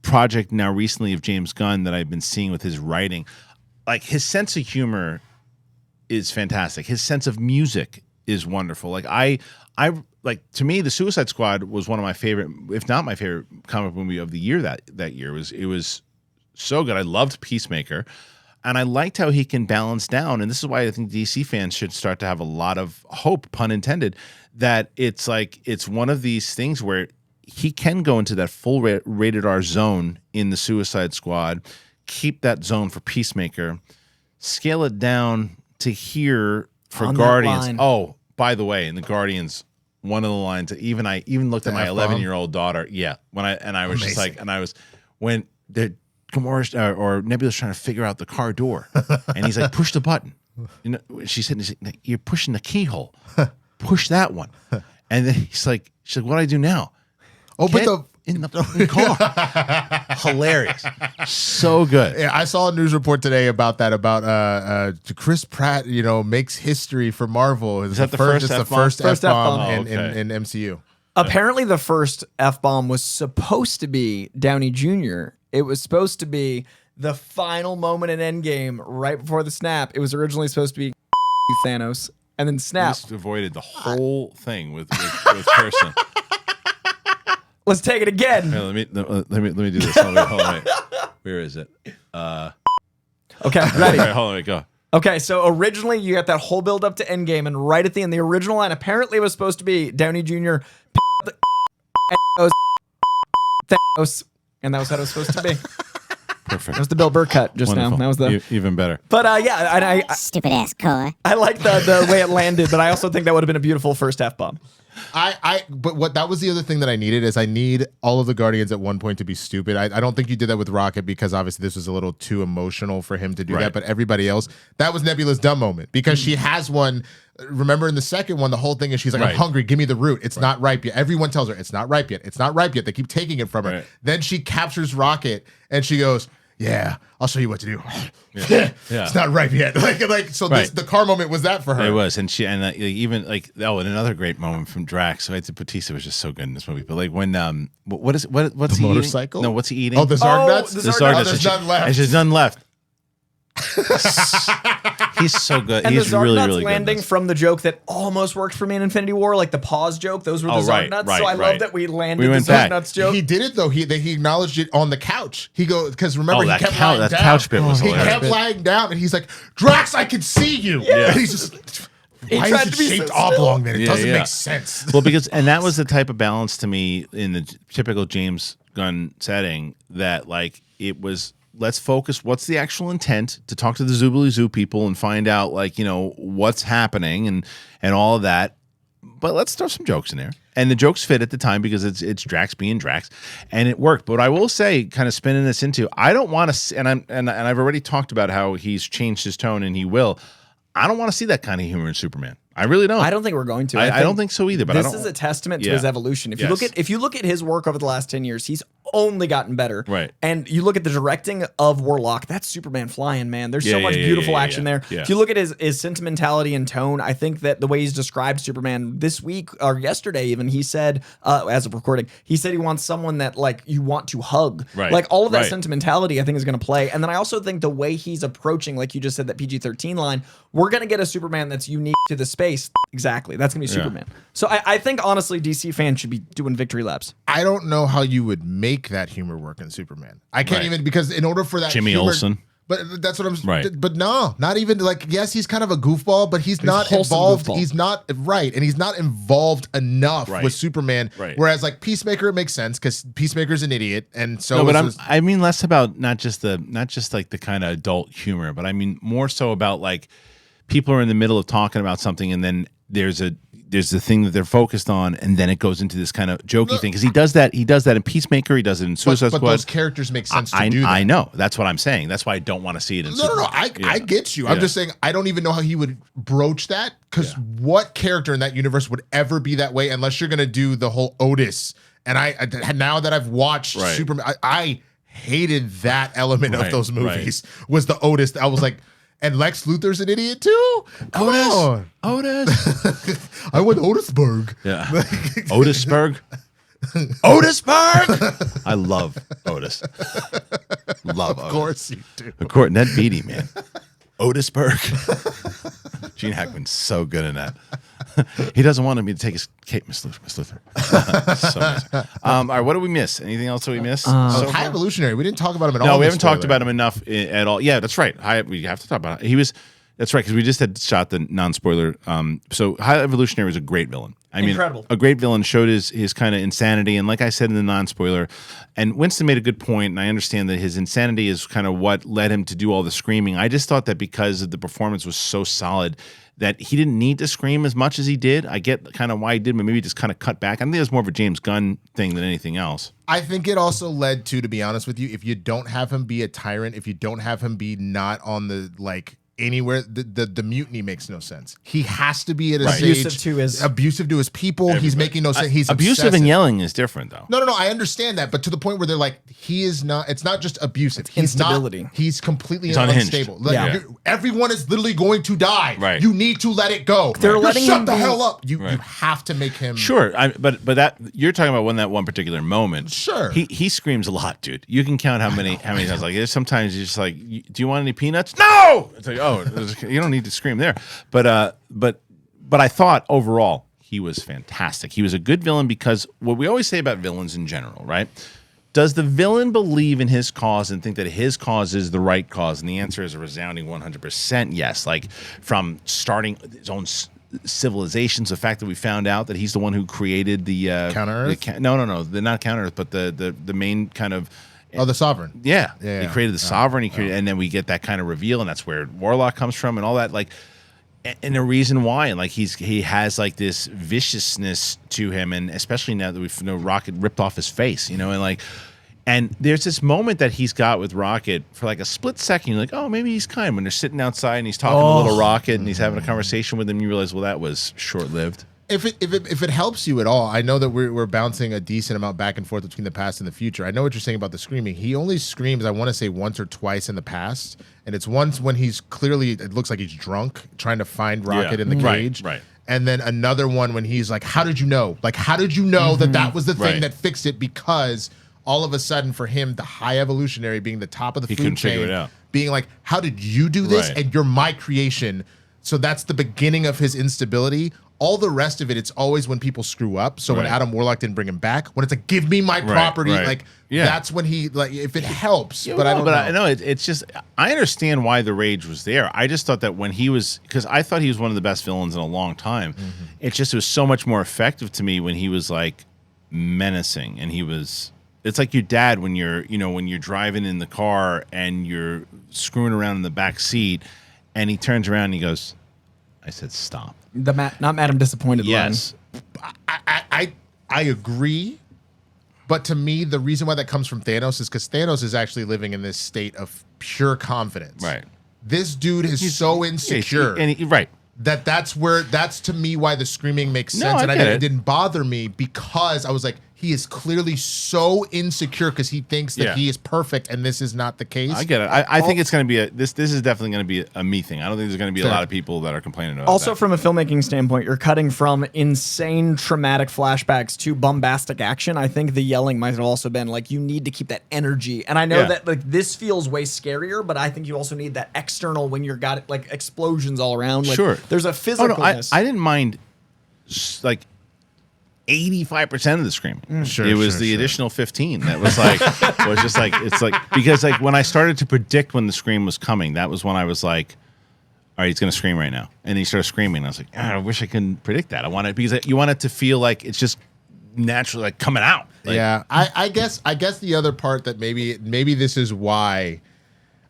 project now recently of James Gunn that I've been seeing with his writing, like his sense of humor is fantastic. His sense of music is wonderful. Like I like, to me, The Suicide Squad was one of my favorite, if not my favorite comic movie of the year that year. It was so good. I loved Peacemaker, and I liked how he can balance down. And this is why I think DC fans should start to have a lot of hope, pun intended, that it's like it's one of these things where he can go into that full rated R zone in the Suicide Squad, keep that zone for Peacemaker, scale it down to here for Guardians. Oh, by the way, in the Guardians, one of the lines that I even looked at my 11-year-old daughter. Yeah, I was just like, when the Gamora or Nebula's trying to figure out the car door, and he's like, push the button. You know, she's like, you're pushing the keyhole. Push that one. And then she's like, what do I do now? Oh, Get in the car. Hilarious. So good. Yeah, I saw a news report today about that, about Chris Pratt, makes history for Marvel. Is that the first F-bomb in MCU. Apparently the first F-bomb was supposed to be Downey Jr. It was supposed to be the final moment in Endgame right before the snap. It was originally supposed to be Thanos, and then snap. Just avoided the whole thing with Kirsten. Let's take it again. Here, let me do this. Hold on, wait. Where is it? Okay, ready. Right, hold on, wait, go. Okay, so originally you got that whole build up to Endgame, and right at the end, the original line apparently was supposed to be Downey Jr. Thanos, and that was how it was supposed to be. Perfect. That was the Bill Burr cut just Wonderful. now. That was the even better. But yeah, and I stupid ass Coy. I like the way it landed, but I also think that would have been a beautiful first F-bomb. But what that was the other thing that I needed is I need all of the Guardians at one point to be stupid. I don't think you did that with Rocket because obviously this was a little too emotional for him to do that. But everybody else, that was Nebula's dumb moment because she has one. Remember in the second one, the whole thing is she's like, I'm hungry, give me the root. It's not ripe yet. Everyone tells her it's not ripe yet. It's not ripe yet. They keep taking it from her. Then she captures Rocket and she goes, yeah, I'll show you what to do. It's not ripe yet. Like so. The car moment was that for her. It was, and even like and another great moment from Drax. So Bautista was just so good in this movie. But like when what's the he motorcycle? Eating? No, what's he eating? Oh, the Zarg nuts. The Zarg nuts. There's none left. And there's none left. He's so good. And He's the Zarg really, nuts really landing good. from the joke that almost worked for me in Infinity War, like the pause joke. Those were the Zarg nuts. So I love that we landed the Zarg nuts joke. He did it though. He acknowledged it on the couch. He goes because remember he kept lying down. That couch bit was hilarious. He kept lying down and he's like, Drax, I can see you. Yeah. And he's just. Why is it shaped oblong then? It doesn't make sense. Well, and that was the type of balance to me in the typical James Gunn setting that like it was. Let's focus. What's the actual intent to talk to the Zoobly Zoo people and find out, like, what's happening and all of that. But let's throw some jokes in there. And the jokes fit at the time because it's Drax being Drax, and it worked. But I will say, kind of spinning this into, I don't want to, and I've already talked about how he's changed his tone, and he will. I don't want to see that kind of humor in Superman. I really don't. I don't think we're going to. I don't think so either. But this is a testament to his evolution. If you look at his work over the last 10 years, he's only gotten better. Right. And you look at the directing of Warlock, that's Superman flying, man. There's so much beautiful action there. Yeah. If you look at his sentimentality and tone, I think that the way he's described Superman this week or yesterday even, he said, as of recording, he said he wants someone that like you want to hug. Right. Like all of that sentimentality I think is going to play. And then I also think the way he's approaching, like you just said, that PG-13 line, we're going to get a Superman that's unique to the space. Exactly. That's going to be Superman. So I think honestly DC fans should be doing victory laps. I don't know how you would make that humor work in Superman. I can't even, because in order for that Jimmy humor, Olsen. But that's what I'm right. But no, not even like, yes, he's kind of a goofball, but he's not involved. Goofball. He's not right. And he's not involved enough with Superman. Right. Whereas like Peacemaker, it makes sense because Peacemaker's an idiot. And so, no, but I mean less about not just like the kind of adult humor, but I mean more so about like people are in the middle of talking about something and then there's the thing that they're focused on, and then it goes into this kind of jokey thing because he does that in Peacemaker, he does it in Suicide Squad. But those characters make sense to do that. I know. That's what I'm saying. That's why I don't want to see it in Superman. No. I get you. I'm just saying I don't even know how he would broach that because what character in that universe would ever be that way unless you're gonna do the whole Otis. And I now that I've watched Superman, I hated that element of those movies was the Otis. I was like. And Lex Luthor's an idiot too? Otis. I went Otisburg. Yeah. Otisburg. Otisburg. I love Otis. Love Otis. Of course you do. Of course, Ned Beatty, man. Otisburg. Gene Hackman's so good in that. He doesn't want me to take his cape, Miss Luthor. So nice. All right, what did we miss? Anything else that we missed? High Evolutionary. We didn't talk about him at all. No, we haven't talked about him enough at all. Yeah, that's right. We have to talk about it. He was. That's right, because we just had shot the non-spoiler. So High Evolutionary was a great villain. I mean, incredible. A great villain, showed his kind of insanity. And like I said in the non-spoiler, and Winston made a good point, and I understand that his insanity is kind of what led him to do all the screaming. I just thought that because the performance was so solid that he didn't need to scream as much as he did. I get kind of why he did, but maybe just kind of cut back. I think it was more of a James Gunn thing than anything else. I think it also led to be honest with you, if you don't have him be a tyrant, if you don't have him be not on the like anywhere, the mutiny makes no sense. He has to be at a stage abusive to his people. Everybody. He's making no sense. He's abusive obsessive. And yelling is different though. No. I understand that, but to the point where they're like, he is not. It's not just abusive. He's instability. He's completely unstable. Like, everyone is literally going to die. Right. You need to let it go. They're letting shut him the hell up. You have to make him. Sure, but that you're talking about that one particular moment. Sure. He screams a lot, dude. You can count how many times. Like sometimes you're just like, do you want any peanuts? No. It's like, oh, you don't need to scream there. But I thought overall he was fantastic. He was a good villain because what we always say about villains in general, right? Does the villain believe in his cause and think that his cause is the right cause? And the answer is a resounding 100% yes. Like from starting his own civilizations, the fact that we found out that he's the one who created the Counter-Earth? No, the not Counter-Earth, but the main kind of. Oh, the Sovereign. Yeah. He created the Sovereign. He created, and then we get that kind of reveal, and that's where Warlock comes from, and all that. Like, and the reason why, and like he has like this viciousness to him, and especially now that we know Rocket ripped off his face, and there's this moment that he's got with Rocket for like a split second. You're like, oh, maybe he's kind. When they're sitting outside and he's talking to little Rocket, and he's having a conversation with him, you realize, well, that was short lived. If it helps you at all, I know that we're bouncing a decent amount back and forth between the past and the future. I know what you're saying about the screaming. He only screams, I want to say once or twice in the past, and it's once when he's clearly, it looks like he's drunk, trying to find Rocket in the cage. Right. And then another one when he's like, how did you know? Like, how did you know that was the thing that fixed it? Because all of a sudden for him, the High Evolutionary being the top of the food chain, being like, how did you do this? And you're my creation. So that's the beginning of his instability. All the rest of it, it's always when people screw up. So when Adam Warlock didn't bring him back, when it's like, give me my property, that's when he, like, if it helps. But I don't know. I know it's just, I understand why the rage was there. I just thought that when he was, because I thought he was one of the best villains in a long time. It was so much more effective to me when he was like menacing, and he was. It's like your dad when you're driving in the car and you're screwing around in the back seat, and he turns around and he goes, I said stop. Not Madam Disappointed line. I agree, but to me, the reason why that comes from Thanos is because Thanos is actually living in this state of pure confidence. Right. This dude is so insecure. That's to me why the screaming makes sense. And it didn't bother me because I was like, he is clearly so insecure because he thinks that he is perfect, and this is not the case. I get it. I think it's going to be this is definitely going to be a me thing. I don't think there's going to be a lot of people that are complaining about also, that. from a filmmaking standpoint, you're cutting from insane traumatic flashbacks to bombastic action. I think the yelling might have also been like, you need to keep that energy. And I know that like this feels way scarier, but I think you also need that external when you're got it like explosions all around. Like, sure. There's a physicalness. I didn't mind like 85% of the screaming. Sure, it was the additional 15 that was like was just like it's like because like when I started to predict when the scream was coming, that was when I was like, all right, he's gonna scream right now, and he started screaming. And I was like, I wish I could predict that. I want it because you want it to feel like it's just naturally like coming out. Like, I guess the other part that maybe this is why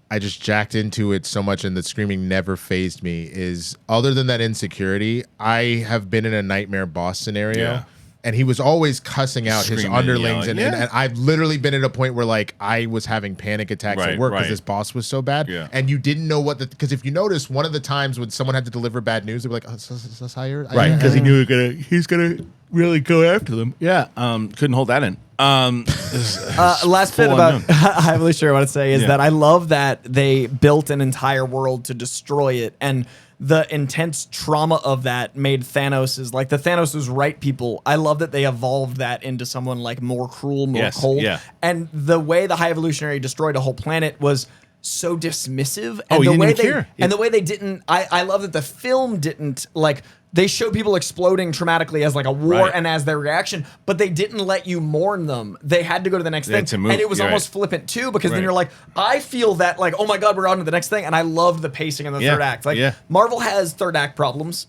I just jacked into it so much and the screaming never fazed me is other than that insecurity, I have been in a nightmare boss scenario. Yeah. And he was always cussing out his Screaming, underlings, yelling. and I've literally been at a point where like I was having panic attacks at work because this boss was so bad, and you didn't know what because if you notice, one of the times when someone had to deliver bad news, they were like, "Oh, so higher," right? Because he knew he's gonna really go after them. Yeah, couldn't hold that in. Last bit about High Evolutionary I want to say is that I love that they built an entire world to destroy it, and the intense trauma of that made Thanos is like the Thanos was right people. I love that they evolved that into someone like more cruel, more cold. Yeah. And the way the High Evolutionary destroyed a whole planet was so dismissive. And the way and the way they didn't I love that the film didn't like they showed people exploding traumatically as like a war and as their reaction, but they didn't let you mourn them. They had to go to the next thing. And it was almost flippant too, because then you're like, I feel that like, oh my God, we're on to the next thing. And I loved the pacing in the third act. Like Marvel has third act problems.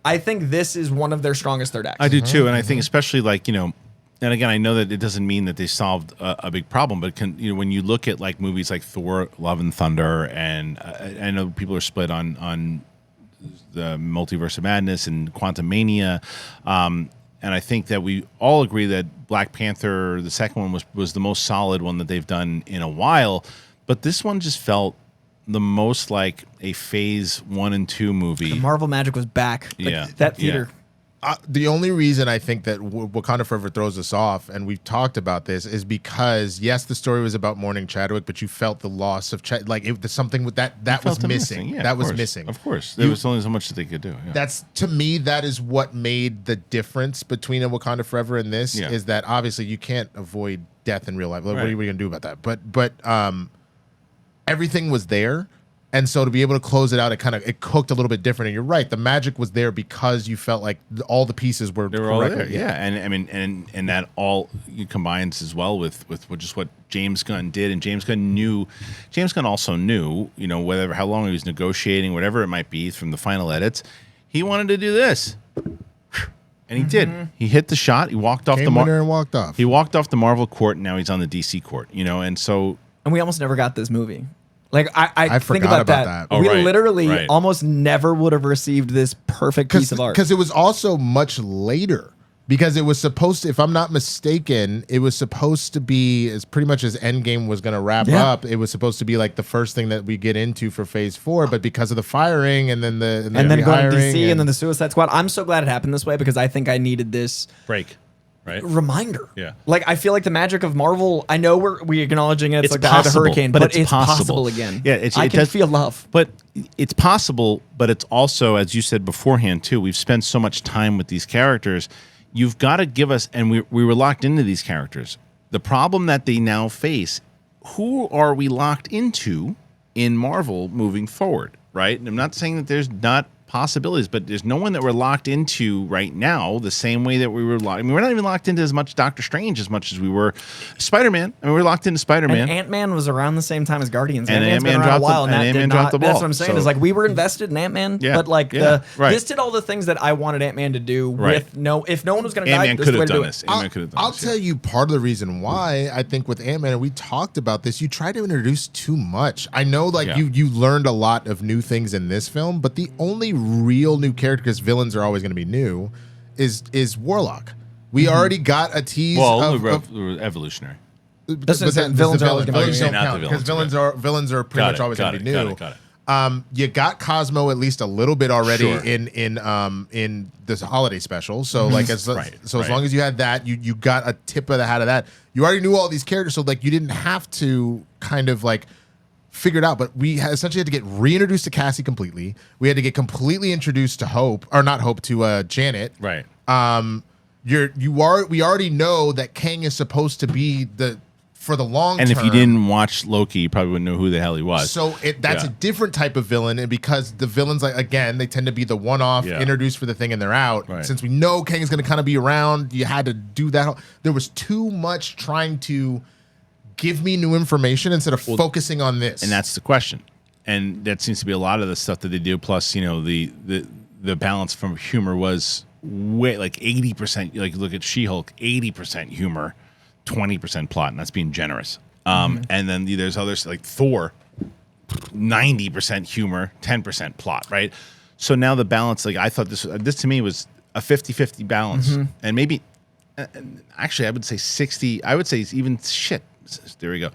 I think this is one of their strongest third acts. I do too. And I think especially like, and again, I know that it doesn't mean that they solved a big problem, but when you look at like movies like Thor, Love and Thunder, and I know people are split on the Multiverse of Madness and Quantum Mania, and I think that we all agree that Black Panther, the second one, was the most solid one that they've done in a while, but this one just felt the most like a Phase 1 and 2 movie. The Marvel magic was back. Like, that theater. The only reason I think that Wakanda Forever throws us off, and we've talked about this, is because yes, the story was about mourning Chadwick, but you felt the loss of Chadwick. Like something with that was missing. Yeah, that was missing. Of course, there was only so much that they could do. Yeah. That's to me, that is what made the difference between a Wakanda Forever and this. Is that obviously you can't avoid death in real life. Like, what are you going to do about that? But everything was there. And so to be able to close it out, it cooked a little bit different. And you're right, the magic was there because you felt like all the pieces were all there. Yeah, and I mean, and that all combines as well with just what James Gunn did. And James Gunn also knew, how long he was negotiating, whatever it might be from the final edits, he wanted to do this. And he did. He hit the shot. He walked off and walked off. He walked off the Marvel court, and now he's on the DC court. And we almost never got this movie. Like I think forgot about that. Oh, we literally almost never would have received this perfect piece of art. Because it was also much later. Because it was supposed to, if I'm not mistaken, it was supposed to be as pretty much as Endgame was going to wrap up. It was supposed to be like the first thing that we get into for Phase 4, but because of the firing and then the and then going to DC and then the Suicide Squad, I'm so glad it happened this way because I think I needed this break. Right. Reminder. Yeah. Like I feel like the magic of Marvel. I know we're acknowledging it. It's like the hurricane, but it's possible again. Yeah, I can feel love. But it's possible. But it's also, as you said beforehand too, we've spent so much time with these characters. You've got to give us, and we were locked into these characters. The problem that they now face. Who are we locked into in Marvel moving forward? Right. And I'm not saying that there's not possibilities, but there's no one that we're locked into right now the same way that we were locked. I mean, we're not even locked into as much Doctor Strange as much as we were Spider-Man. I mean, we're locked into Spider-Man. And Ant-Man was around the same time as Guardians. And Ant-Man's been around a while, and Ant-Man dropped the ball. That's what I'm saying. Is like we were invested in Ant-Man, but like this did all the things that I wanted Ant-Man to do. If no one was going to die, Ant-Man could have done this. I'll tell you part of the reason why I think with Ant-Man, and we talked about this, you try to introduce too much. I know, like you learned a lot of new things in this film, but the only real new character, because villains are always going to be new, is Warlock. We already got a tease of evolutionary. Villains are always going to be new. Because villains are pretty much always going to be new. You got Cosmo at least a little bit already Sure. in this holiday special. So like as as long as you had that, you got a tip of the hat of that. You already knew all these characters, so like you didn't have to kind of like figure it out. But we essentially had to get reintroduced to Cassie completely. We had to get completely introduced to Hope, or not Hope, to Janet. Right. We already know that Kang is supposed to be for the long term. And if you didn't watch Loki, you probably wouldn't know who the hell he was. So that's a different type of villain, and because the villains, like again, they tend to be the one-off, introduced for the thing, and they're out. Right. Since we know Kang is going to kind of be around, you had to do that. There was too much trying to give me new information instead of focusing on this. And that's the question. And that seems to be a lot of the stuff that they do. Plus, the balance from humor was way like 80%. Like look at She-Hulk, 80% humor, 20% plot, and that's being generous. And then there's others like Thor, 90% humor, 10% plot, right? So now the balance, like I thought this to me was a 50-50 balance. And maybe, actually I would say 60, I would say even shit. There we go.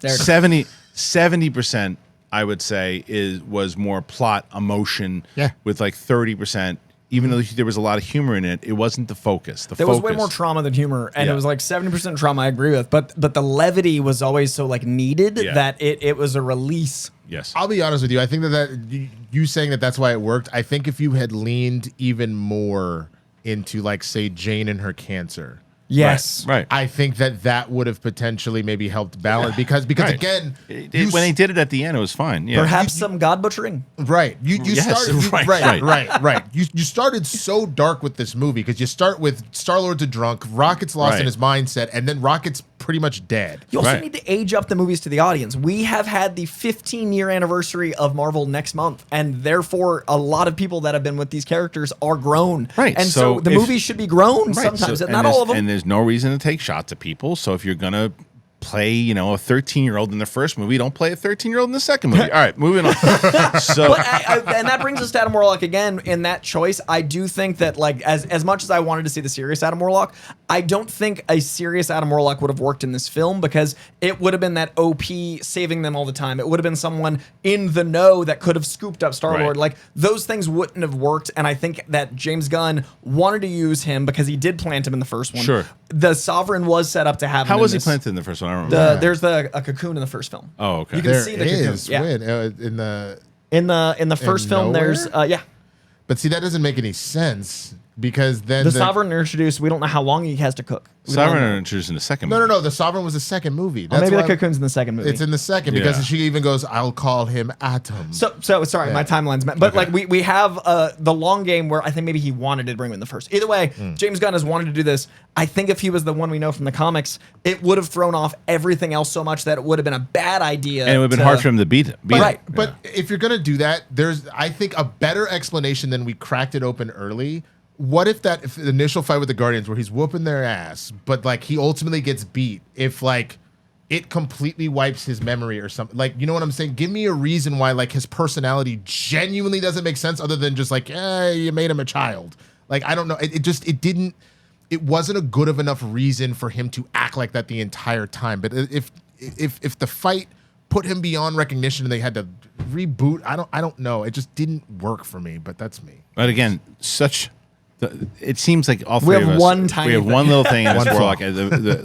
70% I would say was more plot emotion with like 30%. Even though there was a lot of humor in it, it wasn't the focus. There was way more trauma than humor, and it was like 70% trauma. I agree with, but the levity was always so like needed that it was a release. Yes, I'll be honest with you. I think that you saying that's why it worked. I think if you had leaned even more into like say Jane and her cancer. Yes, right. I think that would have potentially maybe helped balance because again, when they did it at the end, it was fine. Yeah. Perhaps some god butchering. Right. You started right. You started so dark with this movie because you start with Star-Lord's a drunk, Rocket's lost in his mindset, and then Rocket's pretty much dead. You also need to age up the movies to the audience. We have had the 15-year anniversary of Marvel next month, and therefore a lot of people that have been with these characters are grown. Right. And so the movies should be grown sometimes, not all of them. And there's no reason to take shots at people. So if you're gonna play, a 13-year-old in the first movie, don't play a 13-year-old in the second movie. All right, moving on. So, and that brings us to Adam Warlock again. In that choice, I do think that like as much as I wanted to see the serious Adam Warlock, I don't think a serious Adam Warlock would have worked in this film because it would have been that OP saving them all the time. It would have been someone in the know that could have scooped up Star-Lord. Like those things wouldn't have worked. And I think that James Gunn wanted to use him because he did plant him in the first one. Sure. The Sovereign was set up to have him. How was he planted in the first one? I don't remember. There's a cocoon in the first film. Oh, okay. You can see the cocoon. Yeah. In the first film, nowhere? there's But see, that doesn't make any sense because then the Sovereign introduced. We don't know how long he has to cook. Sovereign are introduced in the second movie. No. The Sovereign was the second movie. Maybe the cocoon's in the second movie. It's in the second because she even goes, "I'll call him Atom." So sorry, my timeline's but like we have the long game where I think maybe he wanted to bring him in the first. Either way, James Gunn has wanted to do this. I think if he was the one we know from the comics, it would have thrown off everything else so much that it would have been a bad idea. And it would have been hard for him to beat it. But if you're gonna do that, there's I think a better explanation than we cracked it open early. What if the initial fight with the Guardians where he's whooping their ass, but like he ultimately gets beat, if like it completely wipes his memory or something, like, you know what I'm saying? Give me a reason why like his personality genuinely doesn't make sense other than just like, you made him a child. Like, I don't know. It wasn't a good of enough reason for him to act like that the entire time. But if the fight put him beyond recognition and they had to reboot, I don't know. It just didn't work for me, but that's me. But again, it seems like all three of us, we have one little thing in this Warlock.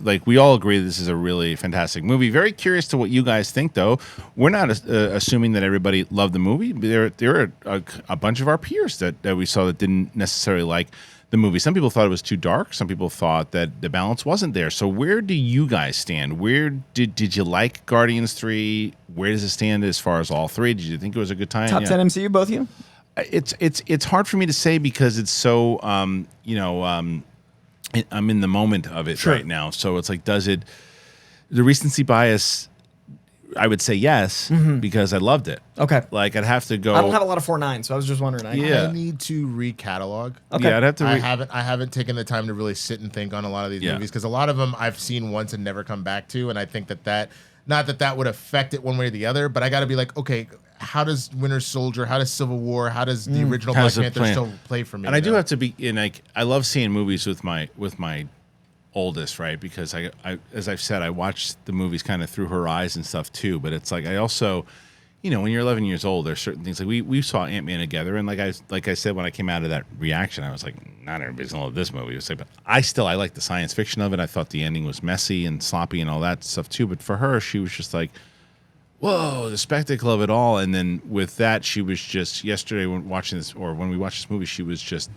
Like we all agree this is a really fantastic movie. Very curious to what you guys think, though. We're not assuming that everybody loved the movie. There are a bunch of our peers that we saw that didn't necessarily like the movie. Some people thought it was too dark. Some people thought that the balance wasn't there. So where do you guys stand? Where did you like Guardians 3? Where does it stand as far as all three? Did you think it was a good time? Top 10 MCU, both of you? It's hard for me to say because it's so I'm in the moment of it right now. So it's like, does it the recency bias? I would say yes because I loved it. Okay, like I'd have to go. I don't have a lot of 4.9, so I was just wondering. I need to recatalog. Okay, yeah, I'd have to. I haven't taken the time to really sit and think on a lot of these movies because a lot of them I've seen once and never come back to, and I think that not that would affect it one way or the other, but I got to be like, okay, how does Winter Soldier, how does Civil War, how does the original Black Panther still play for me? And I do have to be in like I love seeing movies with my oldest, right? Because I as I've said, I watch the movies kind of through her eyes and stuff too. But it's like I also, when you're 11 years old, there's certain things like we saw Ant-Man together, and like I said when I came out of that reaction, I was like, not everybody's gonna love this movie. But I like the science fiction of it. I thought the ending was messy and sloppy and all that stuff too. But for her, she was just like, whoa, the spectacle of it all. And then with that, she was just yesterday when we watched this movie, she was just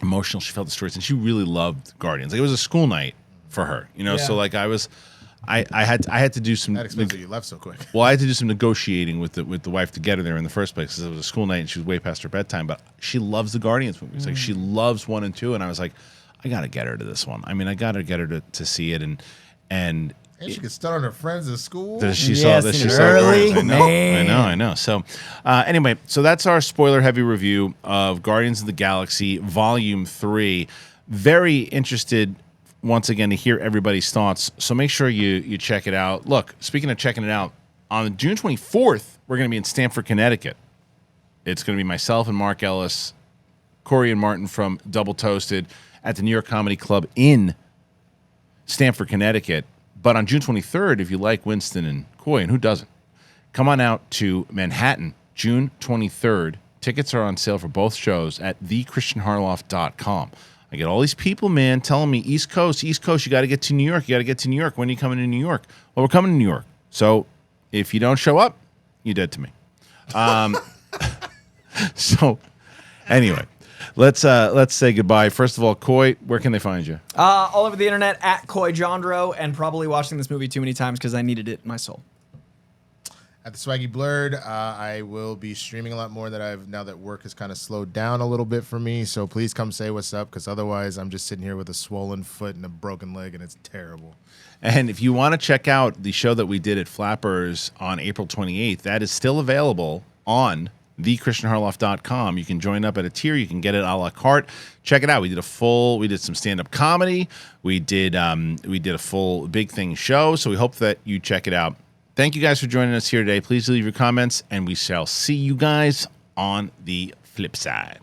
emotional. She felt the stories, and she really loved Guardians. Like, it was a school night for her, So like I had to do some. That explains why you left so quick. Well, I had to do some negotiating with the wife to get her there in the first place because it was a school night and she was way past her bedtime. But she loves the Guardians movies. Like, she loves 1 and 2, and I was like, I gotta get her to this one. I mean, I gotta get her to see it, and she could start on her friends at school. She saw early. I know. So anyway, so that's our spoiler-heavy review of Guardians of the Galaxy Volume 3. Very interested, once again, to hear everybody's thoughts. So make sure you check it out. Look, speaking of checking it out, on June 24th, we're going to be in Stamford, Connecticut. It's going to be myself and Mark Ellis, Corey and Martin from Double Toasted at the New York Comedy Club in Stamford, Connecticut. But on June 23rd, if you like Winston and Coy, and who doesn't, come on out to Manhattan, June 23rd. Tickets are on sale for both shows at thekristianharloff.com. I get all these people, man, telling me, East Coast, you got to get to New York. You got to get to New York. When are you coming to New York? Well, we're coming to New York. So if you don't show up, you're dead to me. So anyway, let's say goodbye. First of all, Coy, where can they find you? All over the internet at Coy Jandreau, and probably watching this movie too many times because I needed it in my soul. At the Swaggy Blurred, I will be streaming a lot more now that work has kind of slowed down a little bit for me. So please come say what's up, because otherwise I'm just sitting here with a swollen foot and a broken leg, and it's terrible. And if you want to check out the show that we did at Flappers on April 28th, that is still available on thekristianharloff.com. You can join up at a tier. You can get it a la carte. Check it out. We did some stand-up comedy. We did a full Big Thing show. So we hope that you check it out. Thank you guys for joining us here today. Please leave your comments, and we shall see you guys on the flip side.